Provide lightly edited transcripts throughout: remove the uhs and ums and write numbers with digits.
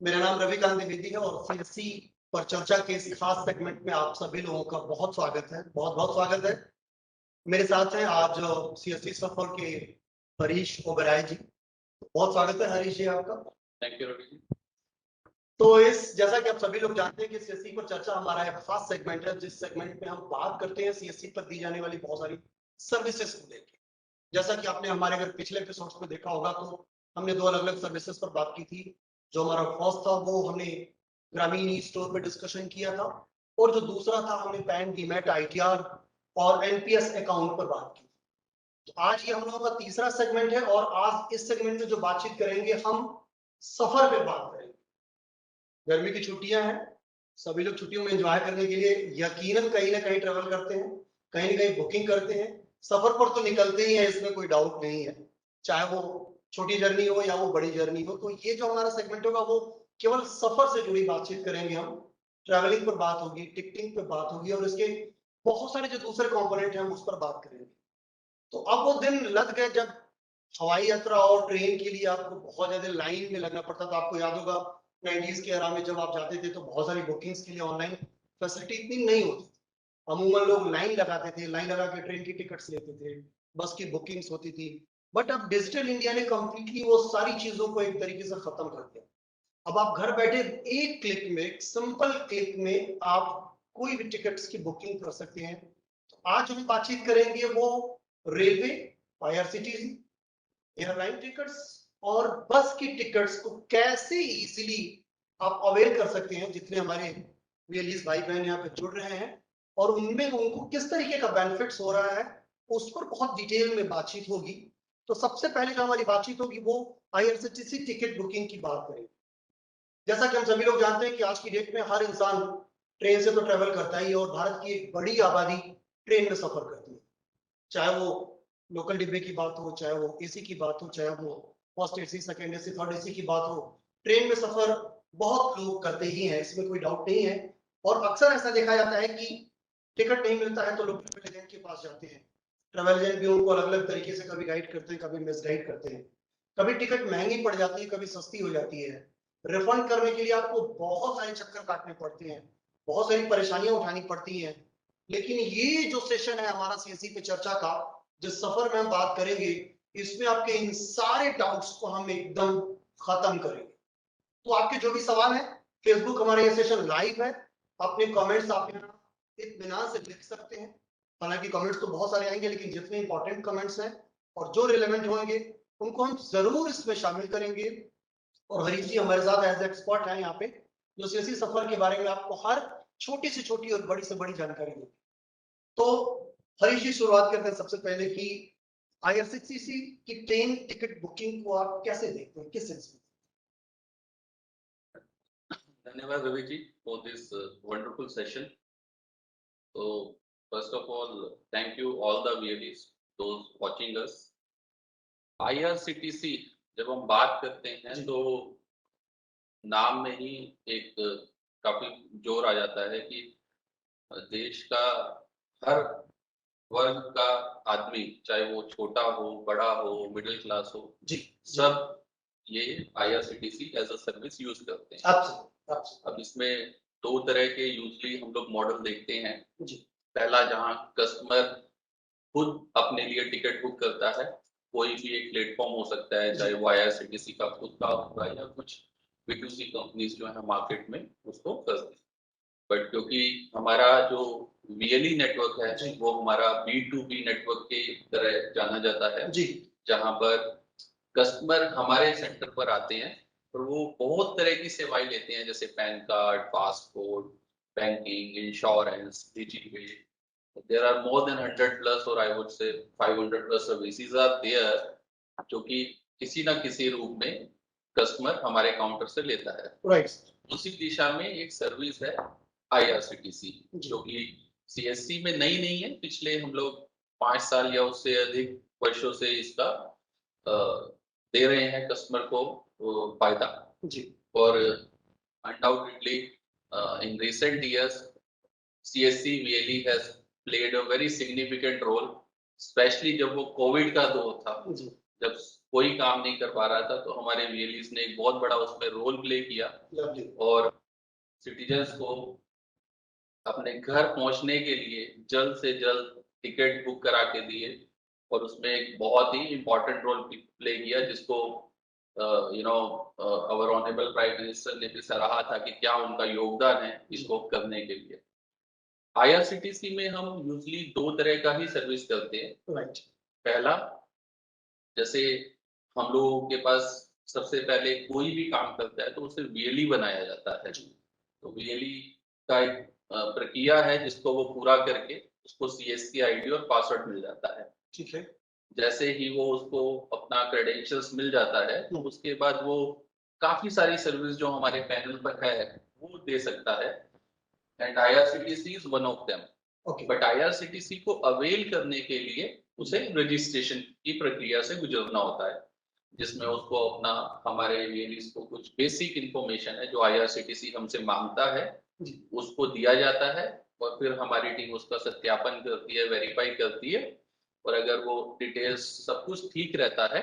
मेरा नाम रविकांत द्विवेदी है और सीएससी पर चर्चा के इस खास सेगमेंट में आप सभी लोगों का बहुत स्वागत है, बहुत बहुत स्वागत है। मेरे साथ हैं आज सीएससी सफल के हरीश ओबराय जी। बहुत स्वागत है हरीश जी आपका। Thank you Ravi ji. तो इस जैसा कि आप सभी लोग जानते हैं कि सीएससी पर चर्चा हमारा एक खास सेगमेंट है, जिस सेगमेंट में हम बात करते हैं सीएससी पर दी जाने वाली बहुत सारी सर्विसेज को लेकर। जैसा कि आपने हमारे अगर पिछले एपिसोड्स में देखा होगा तो हमने दो अलग अलग सर्विसेज पर बात की थी। जो हमारा फर्स्ट था वो हमने ग्रामीण ई स्टोर पे डिस्कशन किया था, और जो दूसरा था हमने पैन डीमैट आईटीआर और एनपीएस अकाउंट पर बात की। तो आज ये हम लोगों का तीसरा सेगमेंट है और आज इस सेगमेंट में जो बातचीत करेंगे हम सफर पे बात करेंगे। गर्मी की छुट्टियां हैं, सभी लोग छुट्टियों में एंजॉय करने के लिए यकीनन कहीं ना कहीं ट्रेवल करते हैं, कहीं ना कहीं बुकिंग करते हैं। सफर पर तो निकलते ही है, इसमें कोई डाउट नहीं है, चाहे वो छोटी जर्नी हो या वो बड़ी जर्नी हो। तो ये जो हमारा सेगमेंट होगा वो केवल सफर से जुड़ी बातचीत करेंगे हम। ट्रैवलिंग पर बात होगी, टिकटिंग पर बात होगी और इसके बहुत सारे जो दूसरे कंपोनेंट हैं हम उस पर बात करेंगे। तो अब वो दिन लग गए जब हवाई यात्रा और ट्रेन के लिए आपको बहुत ज्यादा लाइन में लगना पड़ता था। आपको याद होगा 90s के एरा में जब आप जाते थे तो बहुत सारी बुकिंग्स के लिए ऑनलाइन फैसिलिटी इतनी नहीं होती थी। अमूमन लोग लाइन लगाते थे, लाइन लगा के ट्रेन की टिकट्स लेते थे, बस की बुकिंग्स होती थी। बट अब डिजिटल इंडिया ने कंप्लीटली वो सारी चीजों को एक तरीके से खत्म कर दिया। अब आप घर बैठे एक क्लिक में, एक सिंपल क्लिक में आप कोई भी टिकट्स की बुकिंग कर सकते हैं। तो आज हम बातचीत करेंगे वो रेलवे, आईआरसीटीसी, एयरलाइन टिकट्स और बस की टिकट्स को कैसे इजीली आप अवेल कर सकते हैं। जितने हमारे वीएलईस भाई बहन यहाँ पे जुड़ रहे हैं और उनमें उनको किस तरीके का बेनिफिट्स हो रहा है उस पर बहुत डिटेल में बातचीत होगी। तो सबसे पहले जो हमारी बातचीत होगी वो आईआरसीटीसी टिकट बुकिंग की बात करेंगे। जैसा कि हम सभी लोग जानते हैं कि आज की डेट में हर इंसान ट्रेन से तो ट्रेवल करता ही है और भारत की एक बड़ी आबादी ट्रेन में सफर करती है। चाहे वो लोकल डिब्बे की बात हो, चाहे वो एसी की बात हो, चाहे वो first AC, second AC, third AC की बात हो, ट्रेन में सफर बहुत लोग करते ही हैं, इसमें कोई डाउट नहीं है। और अक्सर ऐसा देखा जाता है कि टिकट नहीं मिलता है तो लोग ट्रेवल एजेंट के पास जाते हैं। ट्रेवल एजेंट भी उनको अलग अलग तरीके से कभी गाइड करते हैं, कभी मिसगाइड करते हैं। कभी टिकट महंगी पड़ जाती है, कभी सस्ती हो जाती है। रिफंड करने के लिए आपको बहुत सारे चक्कर काटने पड़ते हैं, बहुत सारी परेशानियां उठानी पड़ती हैं। लेकिन ये जो सेशन है हमारा सीएससी पे चर्चा का, जिस सफर में हम बात करेंगे, इसमें आपके इन सारे डाउट्स को हम एकदम खत्म करेंगे। तो आपके जो भी सवाल है, फेसबुक हमारा ये सेशन लाइव है, अपने कमेंट्स आप यहाँ इत्मीनान से लिख सकते हैं। हालांकि कमेंट्स तो बहुत सारे आएंगे, लेकिन जितने इंपॉर्टेंट कमेंट्स हैं और जो रिलेवेंट होंगे उनको हम जरूर इसमें शामिल करेंगे। और हरीश जी हमारे साथ एज एक्सपर्ट है यहाँ पे, जो सीएससी सफर के बारे में आपको हर छोटी से छोटी और बड़ी से बड़ी जानकारी देंगे। तो हरीश जी शुरुआत करते हैं सबसे पहले कि आईआरसीटीसी की ट्रेन टिकट बुकिंग को आप कैसे देखते हैं, किस सेंस में? धन्यवाद Ravi ji for this wonderful session. तो first of all thank you all the VLEs those watching us. IRCTC जब हम बात करते हैं तो नाम में ही एक काफी जोर आ जाता है कि देश का हर वर्ग का आदमी, चाहे वो छोटा हो, बड़ा हो, मिडिल क्लास हो, जी, सब ये IRCTC as a service use करते हैं। अब इसमें दो तरह के यूजली हम लोग मॉडल देखते हैं जी। पहला जहां कस्टमर खुद अपने लिए टिकट बुक करता है, कोई भी एक प्लेटफॉर्म हो सकता है, चाहे वो IRCTC का खुद का होगा या कुछ B2C कंपनीज जो है मार्केट में उसको करते हैं। बट क्योंकि हमारा जो VLE नेटवर्क है वो हमारा B2B नेटवर्क के तरह जाना जाता है जी, जहां पर कस्टमर हमारे सेंटर पर आते हैं और वो बहुत तरह की सेवाएं लेते हैं, जैसे PAN card, passport, banking, insurance, digital. There are more than 100 plus और I would say 500 plus services are there जो कि किसी ना किसी रूप में कस्टमर हमारे काउंटर से लेता है। राइट। उसी दिशा में एक सर्विस है IRCTC जो कि CSC में नई नहीं है, पिछले हम लोग 5 साल या उससे अधिक वर्षों से इसका दे रहे हैं कस्टमर को फायदा जी। और undoubtedly in recent years CSC VLE has played a very significant role, especially जब वो कोविड का दौर था जी। जब कोई काम नहीं कर पा रहा था, तो हमारे वीएलईस ने एक बहुत बड़ा उसमें रोल प्ले किया और सिटीजन्स को अपने घर पहुंचने के लिए जल्द से जल्द टिकट बुक करा के दिए और उसमें एक बहुत ही इम्पोर्टेंट रोल प्ले किया, जिसको अवर ऑनरेबल प्राइम मिनिस्टर ने भी सराहा था कि क्या उनका योगदान है इसको करने के लिए। आईआरसीटीसी में हम यूजली 2 तरह का ही सर्विस करते हैं। राइट। पहला, जैसे हम लोगों के पास सबसे पहले कोई भी काम करता है तो उसे वीएलई बनाया जाता है। तो वीएलई का एक प्रक्रिया है जिसको वो पूरा करके उसको सीएससी आईडी और पासवर्ड मिल जाता है। ठीक है। जैसे ही वो उसको अपना क्रेडेंशियल्स मिल जाता है तो उसके बाद वो काफी सारी सर्विस जो हमारे पैनल पर है वो दे सकता है, and IRCTC is one of them. But IRCTC को अवेल करने के लिए उसे रजिस्ट्रेशन की प्रक्रिया से गुजरना होता है, जिसमें उसको अपना हमारे वीएलईस को कुछ बेसिक इंफॉर्मेशन है जो आईआरसीटीसी हमसे मांगता है उसको दिया जाता है, और फिर हमारी टीम उसका सत्यापन करती है, वेरीफाई करती है, और अगर वो डिटेल्स सब कुछ ठीक रहता है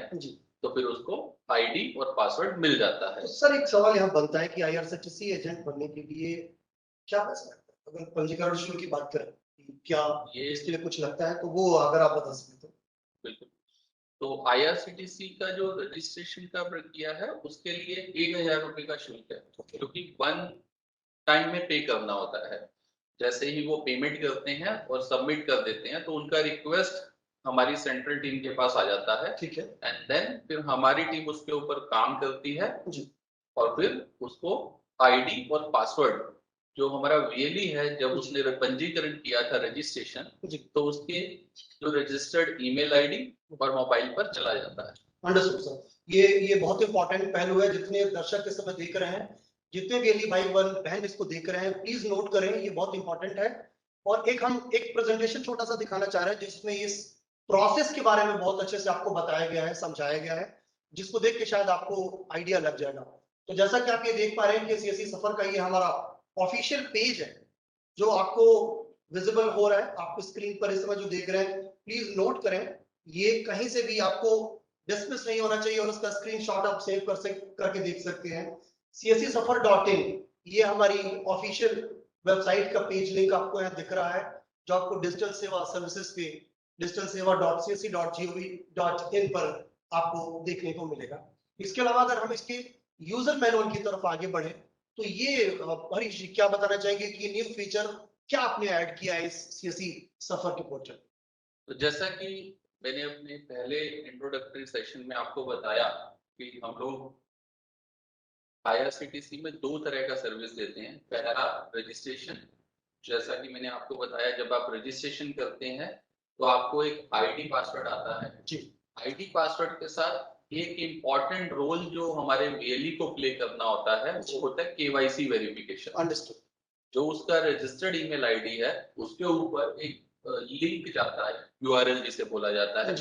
तो फिर उसको आईडी और पासवर्ड मिल जाता है। तो सर एक सवाल यहाँ बनता है कि आईआरसीटीसी एजेंट बनने के लिए क्या पैसा लगता है? अगर पंजीकरण शुल्क की बात करें, क्या ये इसके लिए कुछ लगता है? तो वो अगर आप बता सकें तो। बिल्कुल। तो आईआरसीटीसी का जो रजिस्ट्रेशन का प्रक्रिया है उसके लिए 1000 रुपए का शुल्क है, क्योंकि 1 टाइम में पे करना होता है। जैसे ही वो पेमेंट करते हैं और सबमिट कर देते हैं तो उनका रिक्वेस्ट हमारी सेंट्रल टीम के पास आ जाता है। ठीक है। एंड देन फिर हमारी टीम उसके ऊपर काम करती है और फिर उसको आईडी और पासवर्ड जो हमारा वीएलई है जब उसने पंजीकरण किया था रजिस्ट्रेशन, तो उसके जो रजिस्टर्ड ईमेल आईडी और मोबाइल पर चला जाता है। Understood sir. ये बहुत इंपॉर्टेंट पहलू है। जितने दर्शक इस समय देख रहे हैं, जितने वीएलई भाई बहन इसको देख रहे हैं, प्लीज नोट करें, ये बहुत इंपॉर्टेंट है। और हम एक प्रेजेंटेशन छोटा सा दिखाना चाह रहे हैं जिसमें इस प्रोसेस के बारे में बहुत अच्छे से आपको बताया गया है, समझाया गया है, जिसको देख के शायद आपको आइडिया लग जाएगा। तो जैसा कि आप ये देख पा रहे हैं कि सीएससी सफर का ये हमारा ऑफिशियल पेज है जो आपको विजिबल हो रहा है, आपको स्क्रीन पर इस समय जो देख रहे हैं, प्लीज नोट करें, ये कहीं से भी आपको डिस्मिस नहीं होना चाहिए और उसका स्क्रीनशॉट आप सेव करके देख सकते हैं। cscsafar.in ये हमारी ऑफिशियल वेबसाइट का पेज लिंक आपको यहाँ दिख रहा है, जो आपको डिजिटल सेवा सर्विसेज पे digitalseva.csc.gov.in पर आपको देखने को मिलेगा। इसके अलावा अगर हम इसके यूजर मैनुअल की तरफ आगे बढ़े तो ये हरीश जी क्या बताना चाहेंगे कि ये न्यू फीचर क्या आपने ऐड किया है इस सीएससी सफर के पोर्टल? तो जैसा कि मैंने अपने पहले इंट्रोडक्टरी सेशन में आपको बताया कि हम लोग आईआरसीटीसी में 2 तरह का सर्विस देते हैं। पहला रजिस्ट्रेशन, जैसा कि मैंने आपको बताया जब आप रजिस्ट्रेशन करते हैं तो आपको एक आईडी पासवर्ड आता है जी। आईडी पासवर्ड के साथ एक इम्पॉर्टेंट रोल जो हमारे वीएलई को प्ले करना होता है वो होता है केवाईसी वेरिफिकेशन। अंडरस्टूड। जो उसका रजिस्टर्ड ईमेल आईडी है उसके ऊपर एक लिंक जाता है, यूआरएल जिसे बोला जाता है,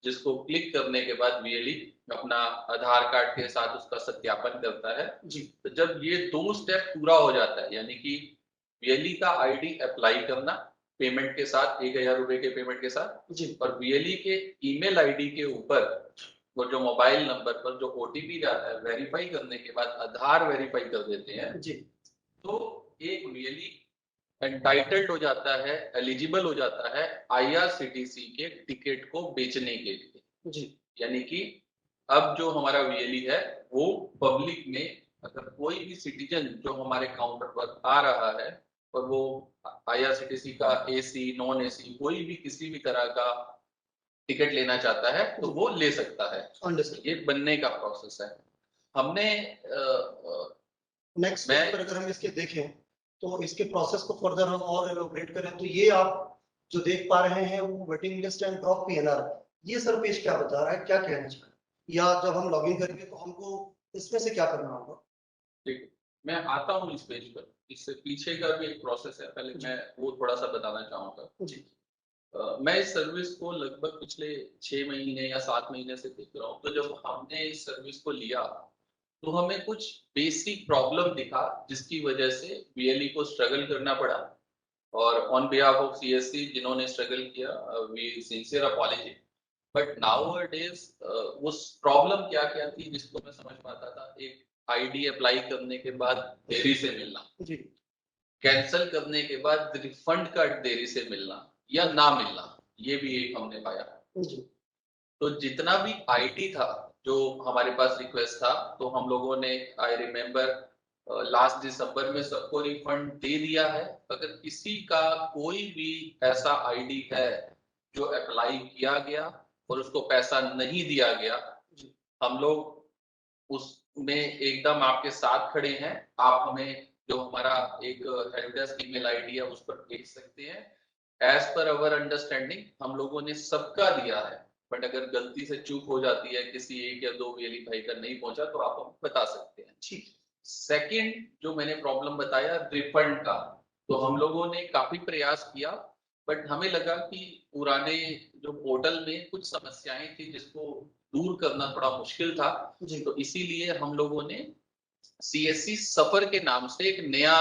जिसको क्लिक करने के बाद वीएलई अपना आधार कार्ड के साथ उसका सत्यापन करता है जी। तो जब ये 2 स्टेप पूरा हो जाता है, यानी कि वीएलई का आईडी अप्लाई करना पेमेंट के साथ 1000 रुपए के पेमेंट के साथ जी, और वीएलई के ईमेल आईडी के ऊपर वो जो मोबाइल नंबर पर जो ओटीपी जाता है वेरीफाई करने के बाद आधार वेरीफाई कर देते हैं जी, तो एक वीएलई एंटाइटल्ड हो जाता है, एलिजिबल हो जाता है आईआरसीटीसी के टिकट को बेचने के लिए जी। यानी कि अब जो हमारा वीएलई है वो पब्लिक में अगर कोई भी सिटीजन जो हमारे काउंटर पर आ रहा है और वो आईआरसीटीसी का एसी नॉन एसी कोई भी किसी भी तरह का टिकट लेना चाहता है तो वो ले सकता है। ये बनने का प्रोसेस है। हमने नेक्स्ट पर अगर हम इसके देखें तो इसके प्रोसेस को फर्दर हम और एलोबरेट करें तो ये आप जो देख पा रहे हैं वो waiting list and drop PNR, ये सर पेज क्या बता रहा है, क्या कहना चाहिए, या जब हम लॉगिन करेंगे तो हमको इसमें से क्या करना होगा? ठीक, मैं आता हूँ इस पेज पर। इससे पीछे का भी एक प्रोसेस है, पहले मैं वो थोड़ा सा बताना चाहूंगा जी। मैं इस सर्विस को लगभग पिछले 6 महीने या 7 महीने से देख रहा हूँ। तो जब हमने इस सर्विस को लिया तो हमें कुछ बेसिक प्रॉब्लम दिखा जिसकी वजह से वीएलई को स्ट्रगल करना पड़ा, और ऑन बिहाफ ऑफ सीएससी जिन्होंने स्ट्रगल किया we sincere apology. But nowadays उस प्रॉब्लम क्या क्या थी जिसको मैं समझ पाता था। एक आईडी अप्लाई करने के बाद देरी से मिलना जी, कैंसिल करने के बाद रिफंड का देरी से मिलना या ना मिलना, ये भी एक हमने पाया जी। तो जितना भी आईडी था जो हमारे पास रिक्वेस्ट था, तो हम लोगों ने, आई रिमेम्बर लास्ट दिसंबर में सबको रिफंड दे दिया है। अगर किसी का कोई भी ऐसा आईडी है जो अप्लाई किया गया और उसको पैसा नहीं दिया गया, हम लोग उसमें एकदम आपके साथ खड़े हैं। आप हमें जो हमारा एक हेल्प डेस्क ईमेल आईडी है उस पर भेज सकते हैं। एज पर अवर अंडरस्टैंडिंग हम लोगों ने सबका दिया है, बट अगर गलती से चूक हो जाती है, किसी एक या दो वीएलई भाई का नहीं पहुंचा, तो आप हमें बता सकते हैं। ठीक। सेकंड जो मैंने प्रॉब्लम बताया रिफंड का, तो हम लोगों ने काफी प्रयास किया, बट हमें लगा कि पुराने जो पोर्टल में कुछ समस्याएं थी जिसको दूर करना थोड़ा मुश्किल था। तो इसीलिए हम लोगों ने सीएससी सफर के नाम से एक नया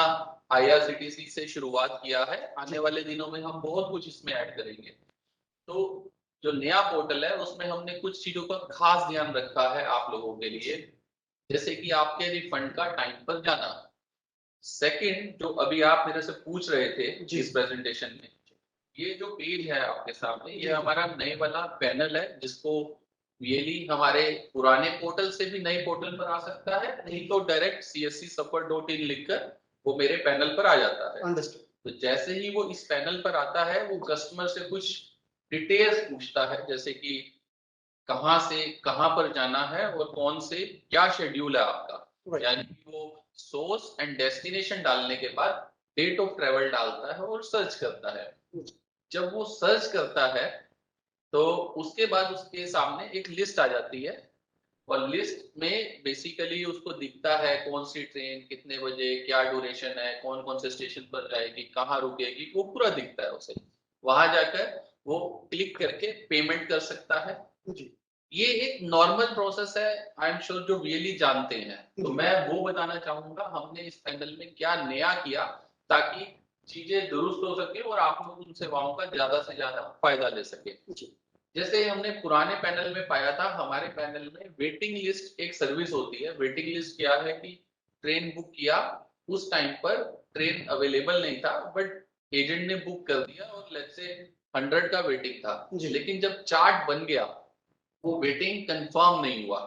आईआरसीटीसी से शुरुआत किया है। आने वाले दिनों में हम बहुत कुछ इसमें ऐड करेंगे। तो जो नया पोर्टल है उसमें हमने कुछ चीजों का खास ध्यान रखा है आप लोगों के लिए, जैसे कि आपके रिफंड का टाइम पर जाना। सेकंड, जो अभी आप मेरे से पूछ रहे थे इस प्रेजेंटेशन में, ये जो पेज है आपके सामने, ये हमारा नए वाला पैनल है, जिसको वीएलई हमारे पुराने पोर्टल से भी नए पोर्टल पर आ सकता है, नहीं तो डायरेक्ट cscsuffer.in लिखकर वो मेरे पैनल पर आ जाता है। तो जैसे ही वो इस पैनल पर आता है, वो कस्टमर से कुछ डिटेल्स पूछता है, जैसे कि कहाँ से कहाँ पर जाना है और कौन से क्या शेड्यूल है आपका। यानी कि वो सोर्स एंड डेस्टिनेशन डालने के बाद डेट ऑफ ट्रेवल डालता है और सर्च करता है। जब वो सर्च करता है तो उसके बाद उसके सामने एक लिस्ट आ जाती है, और लिस्ट में बेसिकली उसको दिखता है कौन सी ट्रेन कितने बजे, क्या ड्यूरेशन है, कौन कौन से स्टेशन पर जाएगी, कहाँ रुकेगी, वो पूरा दिखता है उसे। वहां जाकर वो क्लिक करके पेमेंट कर सकता है जी। ये एक नॉर्मल प्रोसेस है, आई एम श्योर जो वीएलई जानते हैं। तो मैं वो बताना चाहूंगा हमने इस पैनल में क्या नया किया, ताकि चीजें दुरुस्त हो सके और आप लोग उन सेवाओं का ज्यादा से ज्यादा फायदा ले सके। जैसे हमने पुराने पैनल में पाया था, हमारे पैनल में वेटिंग लिस्ट एक सर्विस होती है। वेटिंग लिस्ट क्या है कि ट्रेन बुक किया, उस टाइम पर ट्रेन अवेलेबल नहीं था, बट एजेंट ने बुक कर दिया और लेट्स से 100 का वेटिंग था, लेकिन जब चार्ट बन गया वो वेटिंग कंफर्म नहीं हुआ,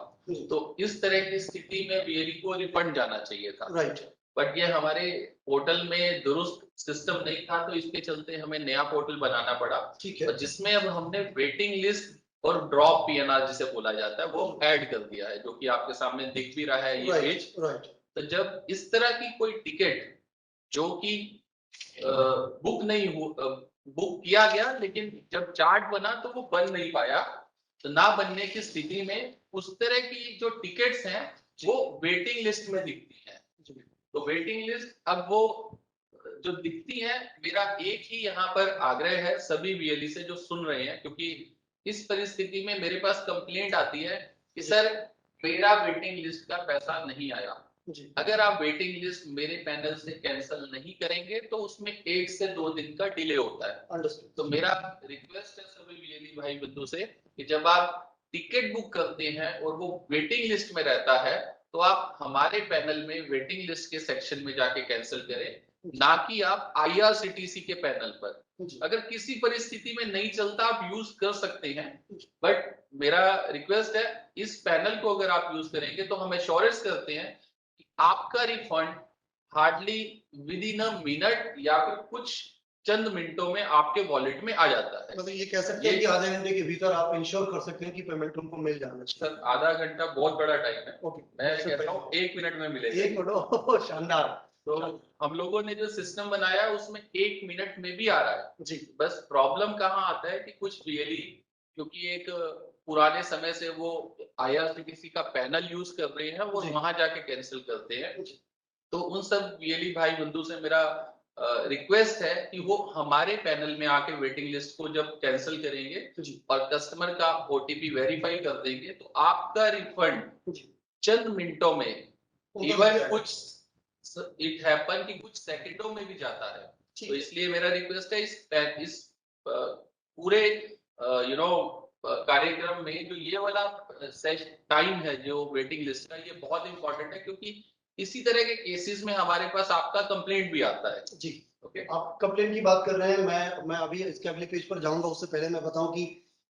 तो इस तरह की स्थिति में वीएलई को रिफंड जाना चाहिए था। राइट। बट ये हमारे पोर्टल में दुरुस्त सिस्टम नहीं था, तो इसके चलते हमें नया पोर्टल बनाना पड़ा। ठीक है। जिसमें अब हमने वेटिंग लिस्ट और ड्रॉप पीएनआर जिसे बोला जाता है वो ऐड कर दिया है, जो कि आपके सामने दिख भी रहा है ये पेज। राइट। तो जब इस तरह की कोई टिकट जो कि बुक नहीं हो, बुक किया गया, लेकिन जब चार्ट बना तो वो बन नहीं पाया, तो ना बनने की स्थिति में उस तरह की जो टिकट्स हैं वो वेटिंग लिस्ट में दिखती है। तो वेटिंग लिस्ट अब वो जो दिखती है, मेरा एक ही यहाँ पर आग्रह है सभी वीएलई से जो सुन रहे हैं, क्योंकि इस परिस्थिति में मेरे पास कंप्लेंट आती है कि सर मेरा वेटिंग लिस्ट का पैसा नहीं आया। अगर आप वेटिंग लिस्ट मेरे पैनल से कैंसिल नहीं करेंगे तो उसमें 1 से 2 दिन का डिले होता है। तो मेरा रिक्वेस्ट है सभी वीएलई भाई बंधु से कि जब आप टिकट बुक करते हैं और वो वेटिंग लिस्ट में रहता है, तो आप हमारे पैनल में वेटिंग लिस्ट के सेक्शन में जाके कैंसिल करें, ना कि आप आईआरसीटीसी के पैनल पर। अगर किसी परिस्थिति में नहीं चलता आप यूज कर सकते हैं, बट मेरा रिक्वेस्ट है इस पैनल को अगर आप यूज करेंगे तो हम एश्योरेंस करते हैं कि आपका refund hardly with in a minute या फिर कुछ चंद मिनटों में आपके वॉलेट में आ जाता है। मतलब ये कह सकते हैं कि आधे घंटे के भीतर आप इंश्योर कर सकते हैं कि पेमेंट उनको मिल जाना चाहिए। सर आधा घंटा बहुत बड़ा टाइम है। ओके, मैं कहता हूँ 1 मिनट में मिलेगा। 1 मिनट, शानदार। तो हम लोगों ने जो सिस्टम बनाया है उसमें 1 मिनट में भी आ रहा है जी। बस प्रॉब्लम कहाँ आता है कि कुछ वीएलई, क्योंकि एक पुराने समय से वो आईआरसीटीसी का पैनल यूज कर रहे हैं, वो वहां जाके कैंसिल करते हैं। तो उन सब वीएलई भाई बंधु से मेरा रिक्वेस्ट है कि वो हमारे पैनल में आके वेटिंग लिस्ट को जब कैंसिल करेंगे और कस्टमर का ओटीपी वेरीफाई कर देंगे, तो आपका रिफंड चंद मिनटों में, इवन कुछ इट हैपन कि कुछ सेकंडों में भी जाता है। तो इसलिए मेरा रिक्वेस्ट है इस पूरे कार्यक्रम में जो ये वाला टाइम है जो वेटिंग लिस्ट का, ये बहुत इंपॉर्टेंट है, क्योंकि इसी तरह के केसेस में हमारे पास आपका कंप्लेंट भी आता है। जी ओके, आप कंप्लेंट की बात कर रहे हैं, मैं अभी इसके अगले पेज पर जाऊंगा, उससे पहले मैं बताऊं कि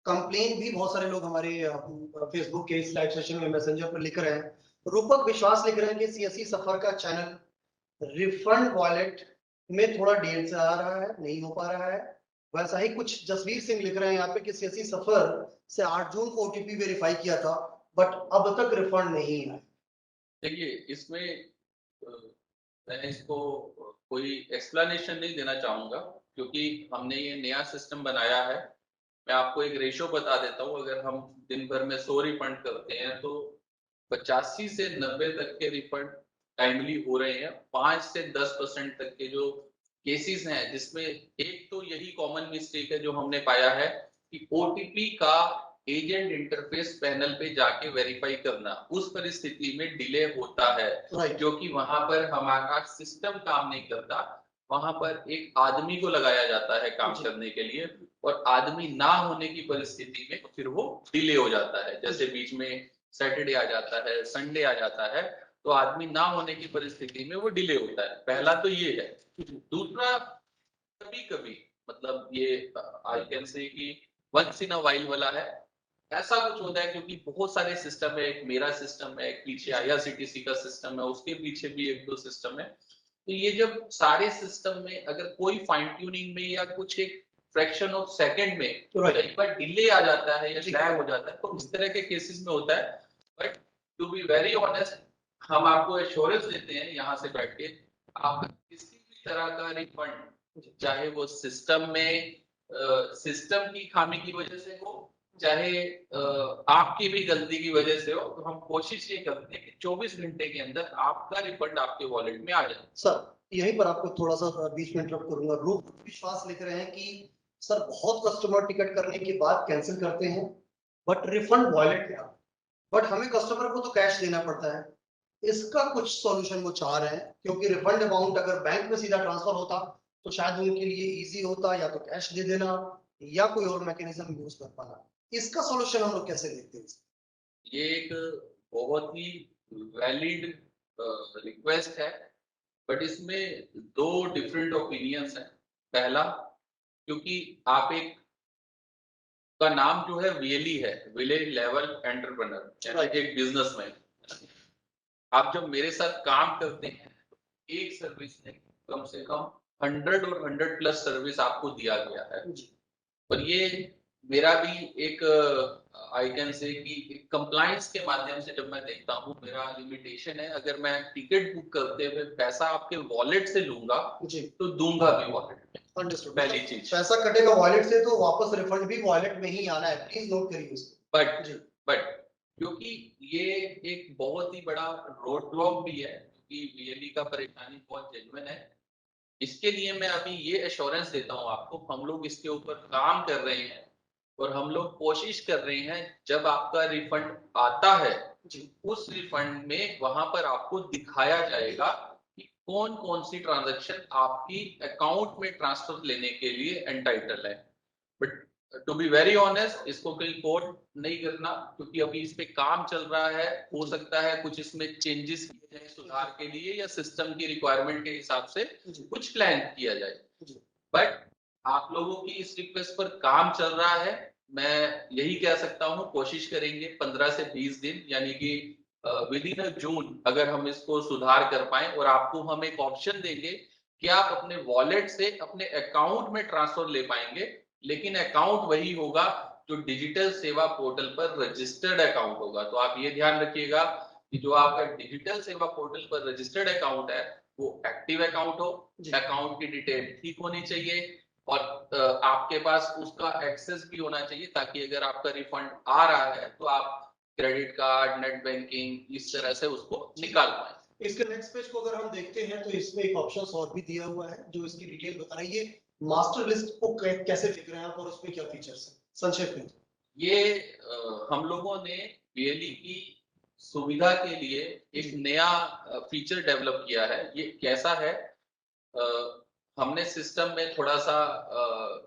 कंप्लेंट भी बहुत सारे लोग हमारे फेसबुक के इस लाइव सेशन में मैसेंजर पर लिख रहे हैं। रूपक विश्वास लिख रहे हैं कि सीएससी सफर का चैनल रिफंड वॉलेट में थोड़ा देर से आ रहा है, नहीं हो पा रहा है। वैसा ही कुछ जसवीर सिंह लिख रहे हैं यहाँ पे कि सीएससी सफर से 8 जून को ओटीपी वेरीफाई किया था बट अब तक रिफंड नहीं आया। देखिए, इसमें मैं इसको कोई एक्सप्लेनेशन नहीं देना चाहूंगा, क्योंकि हमने ये नया सिस्टम बनाया है। मैं आपको एक रेशो बता देता हूँ, अगर हम दिन भर में 100 रिफंड करते हैं तो 85 से 90 तक के रिफंड टाइमली हो रहे हैं। 5 से 10% तक के जो केसेस हैं, जिसमें एक तो यही कॉमन मिस्टेक है जो हमने पाया है कि ओटीपी का एजेंट इंटरफेस पैनल पे जाके वेरीफाई करना, उस परिस्थिति में डिले होता है, जो कि वहां पर हमारा सिस्टम काम नहीं करता। वहां पर एक आदमी को लगाया जाता है काम करने के लिए, और आदमी ना होने की परिस्थिति में फिर वो डिले हो जाता है। जैसे बीच में सैटरडे आ जाता है, संडे आ जाता है, तो आदमी ना होने की परिस्थिति में वो डिले होता है। पहला तो ये है। दूसरा, कभी कभी मतलब ये आई कैन से कि वंस इन अ वाइल वाला है, ऐसा कुछ होता है, क्योंकि बहुत सारे सिस्टम है। एक मेरा सिस्टम है, एक पीछे आईआरसीटीसी का सिस्टम है, उसके पीछे भी एक दो सिस्टम है। तो ये जब सारे सिस्टम में अगर कोई फाइन ट्यूनिंग में या कुछ एक फ्रैक्शन ऑफ सेकंड में एक बार डिले आ जाता है या लैग हो जाता है, तो इस तरह के केसेस में होता है। But to be very honest, हम आपको एश्योरेंस देते हैं यहाँ से बैठ के, आप किसी भी तरह का रिफंड, चाहे वो सिस्टम में सिस्टम की खामी की वजह से हो, चाहे आपकी भी गलती की वजह से हो, तो हम कोशिश ये करते हैं कि 24 घंटे के अंदर आपका रिफंड आपके वॉलेट में आ जाए। सर यहीं पर आपको थोड़ा सा बीच में इंटरप्ट करूंगा। रूप विश्वास लिख रहे हैं कि सर बहुत कस्टमर टिकट करने के बाद कैंसिल करते हैं बट रिफंड वॉलेट क्या, बट हमें कस्टमर को तो कैश देना पड़ता है। इसका कुछ सॉल्यूशन वो चाह रहे हैं, क्योंकि रिफंड अमाउंट अगर बैंक में सीधा ट्रांसफर होता तो शायद उनके लिए इजी होता, या तो कैश दे देना या कोई और मैकेनिज्म यूज कर पाना। इसका सॉल्यूशन हम लोग कैसे देखते हैं? ये एक बहुत ही वैलिड रिक्वेस्ट है, बट इसमें दो डिफरेंट ओपिनियंस हैं। पहला, क्योंकि आप एक का नाम जो है वीएलई है, विलेज लेवल एंटरप्रेन्योर, यानी एक बिजनेसमैन। आप जब मेरे साथ काम करते हैं, एक सर्विस में कम से कम 100 और 100+ सर्विस आपको दिया गया है। और ये मेरा भी एक आई कैन से कि कंप्लायंस के माध्यम से जब मैं देखता हूँ, मेरा लिमिटेशन है। अगर मैं टिकट बुक करते हुए पैसा आपके वॉलेट से लूंगा तो दूंगा भी वॉलेट में। अंडरस्टूड। पहली चीज, पैसा कटेगा वॉलेट से तो वापस रिफंड भी वॉलेट में ही आना है, प्लीज नोट करिए इसको। बट क्योंकि ये एक बहुत ही बड़ा रोड ब्लॉक भी है, क्योंकि वीएलई का परेशानी बहुत जेन्युइन है। इसके लिए मैं अभी ये एश्योरेंस देता हूँ आपको, हम लोग इसके ऊपर काम कर रहे हैं और हम लोग कोशिश कर रहे हैं, जब आपका रिफंड आता है उस रिफंड में वहां पर आपको दिखाया जाएगा कि कौन कौन सी ट्रांजैक्शन आपकी अकाउंट में ट्रांसफर लेने के लिए एंटाइटल है। But to be very honest, इसको कहीं कोड नहीं करना, क्योंकि अभी इस पे काम चल रहा है। हो सकता है कुछ इसमें चेंजेस किए जाए सुधार के लिए, या सिस्टम की रिक्वायरमेंट के हिसाब से कुछ प्लान किया जाए। बट आप लोगों की इस रिक्वेस्ट पर काम चल रहा है। मैं यही कह सकता हूँ, कोशिश करेंगे 15 से 20 दिन, यानी कि विद इन जून अगर हम इसको सुधार कर पाए, और आपको हम एक ऑप्शन देंगे कि आप अपने वॉलेट से अपने अकाउंट में ट्रांसफर ले पाएंगे, लेकिन अकाउंट वही होगा जो डिजिटल सेवा पोर्टल पर रजिस्टर्ड अकाउंट होगा। तो आप ये ध्यान रखिएगा कि जो आपका डिजिटल सेवा पोर्टल पर रजिस्टर्ड अकाउंट है वो एक्टिव अकाउंट हो, अकाउंट की डिटेल ठीक होनी चाहिए, और आपके पास उसका एक्सेस भी होना चाहिए, ताकि अगर आपका रिफंड आ रहा है तो आप क्रेडिट कार्ड, नेट बैंकिंग, इस तरह से उसको निकाल पाए। इसके नेक्स्ट पेज को अगर हम देखते हैं तो इसमें एक ऑप्शन और भी दिया हुआ है जो इसकी डिटेल बता रही है। मास्टर लिस्ट को कैसे देख रहे हैं आप और उसमें क्या फीचर्स हैं, संक्षेप में? ये हम लोगों ने वीएलई की सुविधा के लिए एक नया फीचर डेवलप किया है। ये कैसा है, हमने सिस्टम में थोड़ा सा